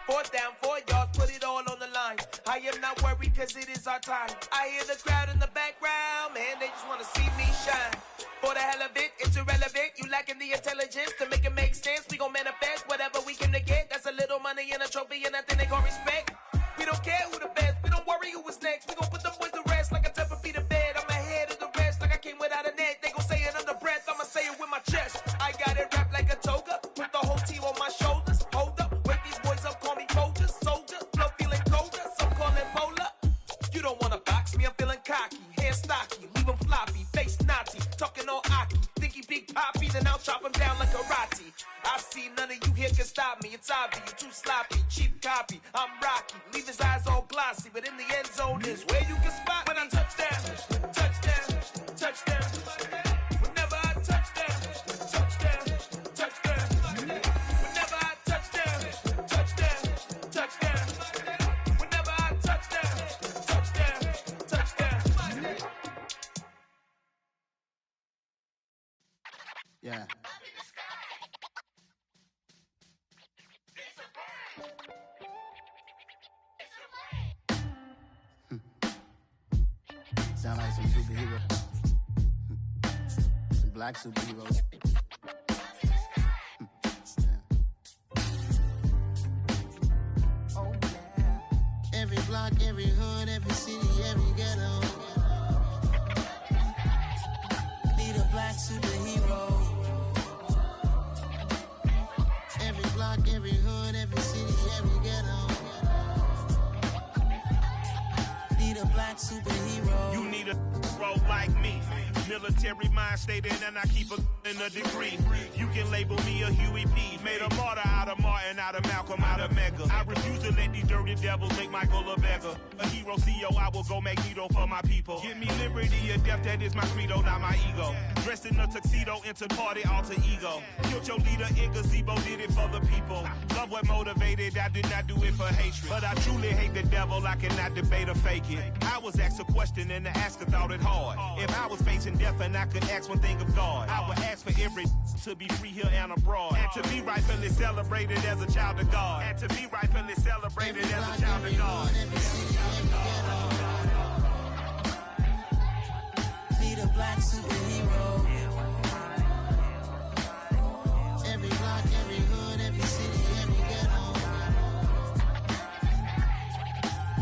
4th down, 4 yards, put it all on the line. I am not worried cause it is our time. I hear the crowd in the background, man, they just wanna see me shine. For the hell of it, it's irrelevant. You lacking the intelligence to make it make sense. We gon' manifest whatever we came to get. That's a little money and a trophy and nothing they call respect. We don't care who the best, we don't worry who was next. We gon' put them boys to rest like a temper feet of bed. I'm ahead of the rest like I came without a net. They gon' say it under breath, I'ma say it with my chest. I got it wrapped like a toga, put the whole team on my shoulders. Hold up, wake these boys up, call me soldier, soldier. Flow feeling colder, some call it polar. You don't wanna box me, I'm feeling cocky. Hair stocky, leave him floppy, face naughty. Talking all aki, think he big poppy, then I'll chop him down like karate. I see none of you here can stop me, it's obvious, you too sloppy, cheap copy. leave his eyes all glossy, but in the end zone is where you can spot when I touchdown, touchdown, touchdown. Whenever I touchdown, touchdown, touchdown. Whenever I touchdown, touchdown, touchdown. Whenever I touchdown, touchdown, touchdown. Yeah. Sound like some superheroes. Some black superheroes. Oh, yeah. Every block, every hood, every city, every ghetto. Need a black superhero. Every block, every hood, every city, every ghetto. Need a black superhero. You need a role like me. Military mind stated, and I keep in a degree. You can label me a Huey P. Made a martyr out of Martin, out of Malcolm, out of Mega. I refuse to let these dirty devils make Michael a beggar. A hero CEO, I will go Magneto for my people. Give me liberty or death, that is my credo, not my ego. Dressed in a tuxedo, into party, alter ego. Killed your leader in gazebo, did it for the people. Love what motivated, I did not do it for hatred. But I truly hate the devil, I cannot debate or fake it. I was asked a question and the asker thought it hard. If I was facing death and I could ask one thing of God, I would ask for every to be free here and abroad, and to be rightfully celebrated as a child of God, and to be rightfully celebrated as a child of God. Need a black superhero. Every block, every hood, every city, every ghetto.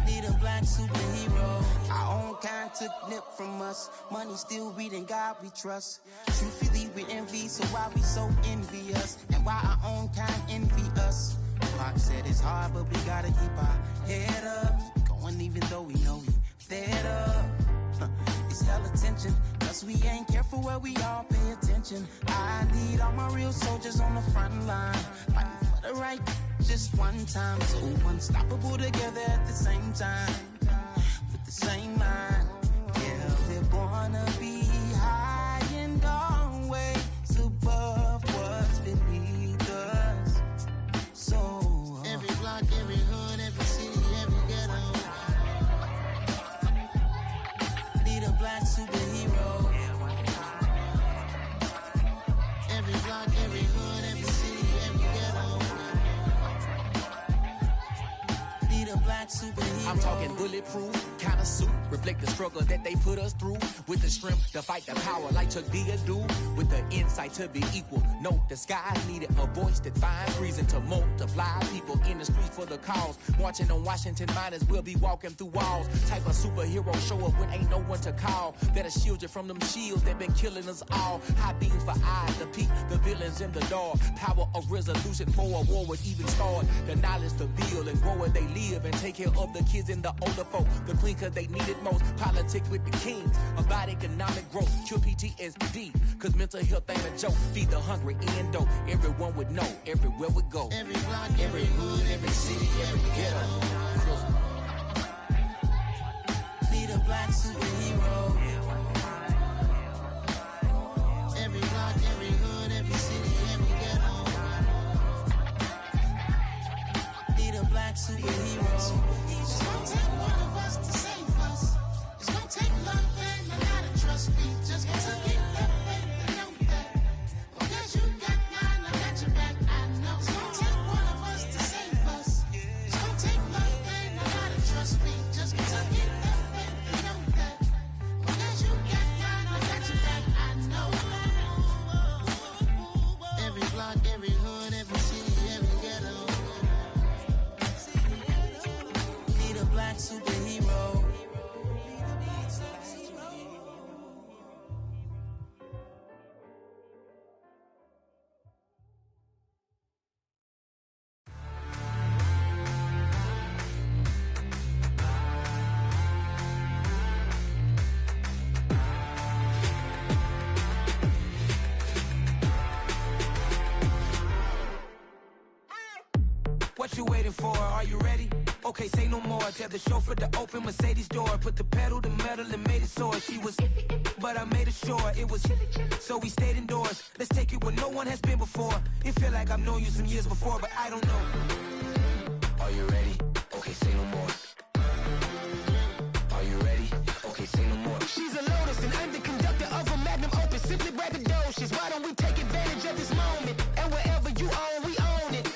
Need a black superhero. Our own kind took nip from us. Money still reading God we trust. Truthfully we envy, so why we so envious? And why our own kind envy us? Pac said it's hard, but we gotta keep our head up. Going even though we know we fed up. It's hella tension, cause we ain't careful where we all pay attention. I need all my real soldiers on the front line, fighting for the right just one time. So unstoppable together at the same time, with the same mind. Yeah, we're gonna be high and always above what's beneath us. So every block, every hood, every city, every ghetto. Need a black superhero. Every block, every hood, every city, every ghetto. Need a black superhero. I'm talking bulletproof kind of suit, reflect the struggle that they put us through, with the strength to fight the power like Chuck D do, with the insight to be equal. No disguise needed, a voice that finds reason to multiply. People in the streets for the cause, marching on Washington miners will be walking through walls. Type of superhero show up when ain't no one to call, that'll shield you from them shields that been killing us all. High beams for eyes to peek the villains in the dark. Power of resolution for a war would even start. The knowledge to build and grow where they live, and take care of the kids and the older folk. The clean cause they need it most. Politics with the kings about economic growth. Cure PTSD cause mental health ain't a joke. Feed the hungry and dope. Everyone would know everywhere we go. Every block, every hood, every city, every ghetto. Need a black superhero. Every block, every hood, every city, every ghetto. Need a black superhero. It's gonna take one of us to save us. It's gonna take love and a lot of trust. We just got to get that faith and know that. Because you got mine, I got your back, I know. It's gonna take one of us to save us. It's gonna take love and a lot of trust. We just got to get that faith and know that. Because you got mine, I got your back, I know. Every block, every hood, every city, every ghetto. Need a black superhero. What you waiting for? Are you ready? okay, say no more. Tell the chauffeur to open Mercedes door. Put the pedal to metal and made it soar. She was, but I made it sure it was. So we stayed indoors. Let's take it where no one has been before. It feel like I've known you some years before, but I don't know. Are you ready? Okay, say no more. Are you ready? Okay, say no more. She's a Lotus and I'm the conductor of a Magnum Opus. Simply braggadocious. Why don't we take advantage of this moment? And wherever you own, we own it.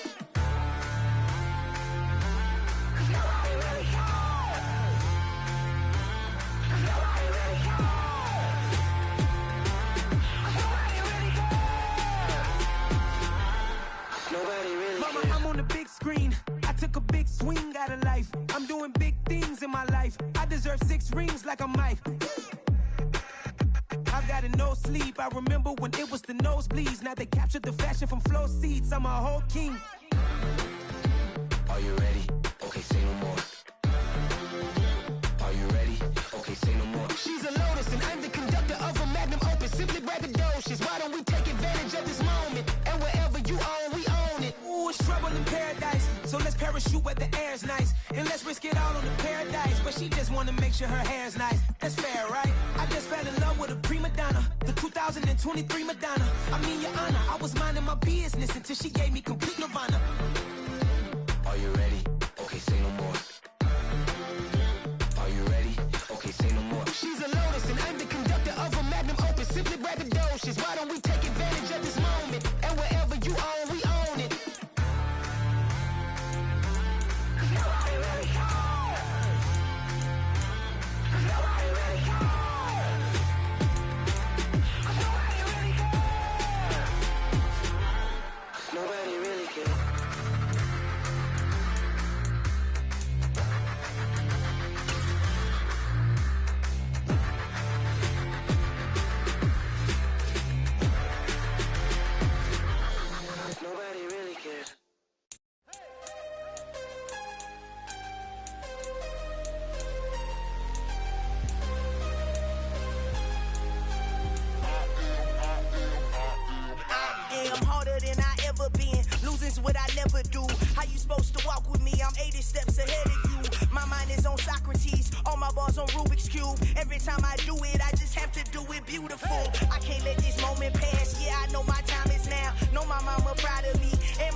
Mama, I'm on the big screen. I took a big swing out of life. I'm doing big things in my life. I deserve 6 rings like I'm Mike. I've got a no sleep. I remember when it was the nosebleeds. Now they captured the fashion from flow seats. I'm a whole king. Are you ready? Okay, say no more. Are you ready? Okay, say no more. She's a Lotus and I'm the conductor of a Magnum Opus. Simply braggadocious. Why don't we take advantage of this moment? And wherever you own, we own it. Ooh, it's trouble in paradise. So let's parachute where the air's nice. And let's risk it all on the paradise. But she just wanna make sure her hair's nice. That's fair, right? I just fell in love with a prima donna. The 2023 Madonna. I mean, your honor, I was minding my business until she gave me complete nirvana. Are you ready? Okay, say no more. Are you ready? Okay, say no more. She's a Lotus and I'm the conductor of a Magnum Opus. Simply braggadocious. Why don't we take advantage of this moment? And wherever you own, we own it. Nobody really cares. Nobody really cares. Nobody really cares. Nobody really cares. Nobody really cares. I am harder than I ever been. Losing's what I never do. How you supposed to walk with me? I'm 80 steps ahead of you. My mind is on Socrates. All my bars on Rubik's Cube. Every time I do it, I just have to do it beautiful. I can't let this moment pass. Yeah, I know my time is now. Know my mama proud of me. And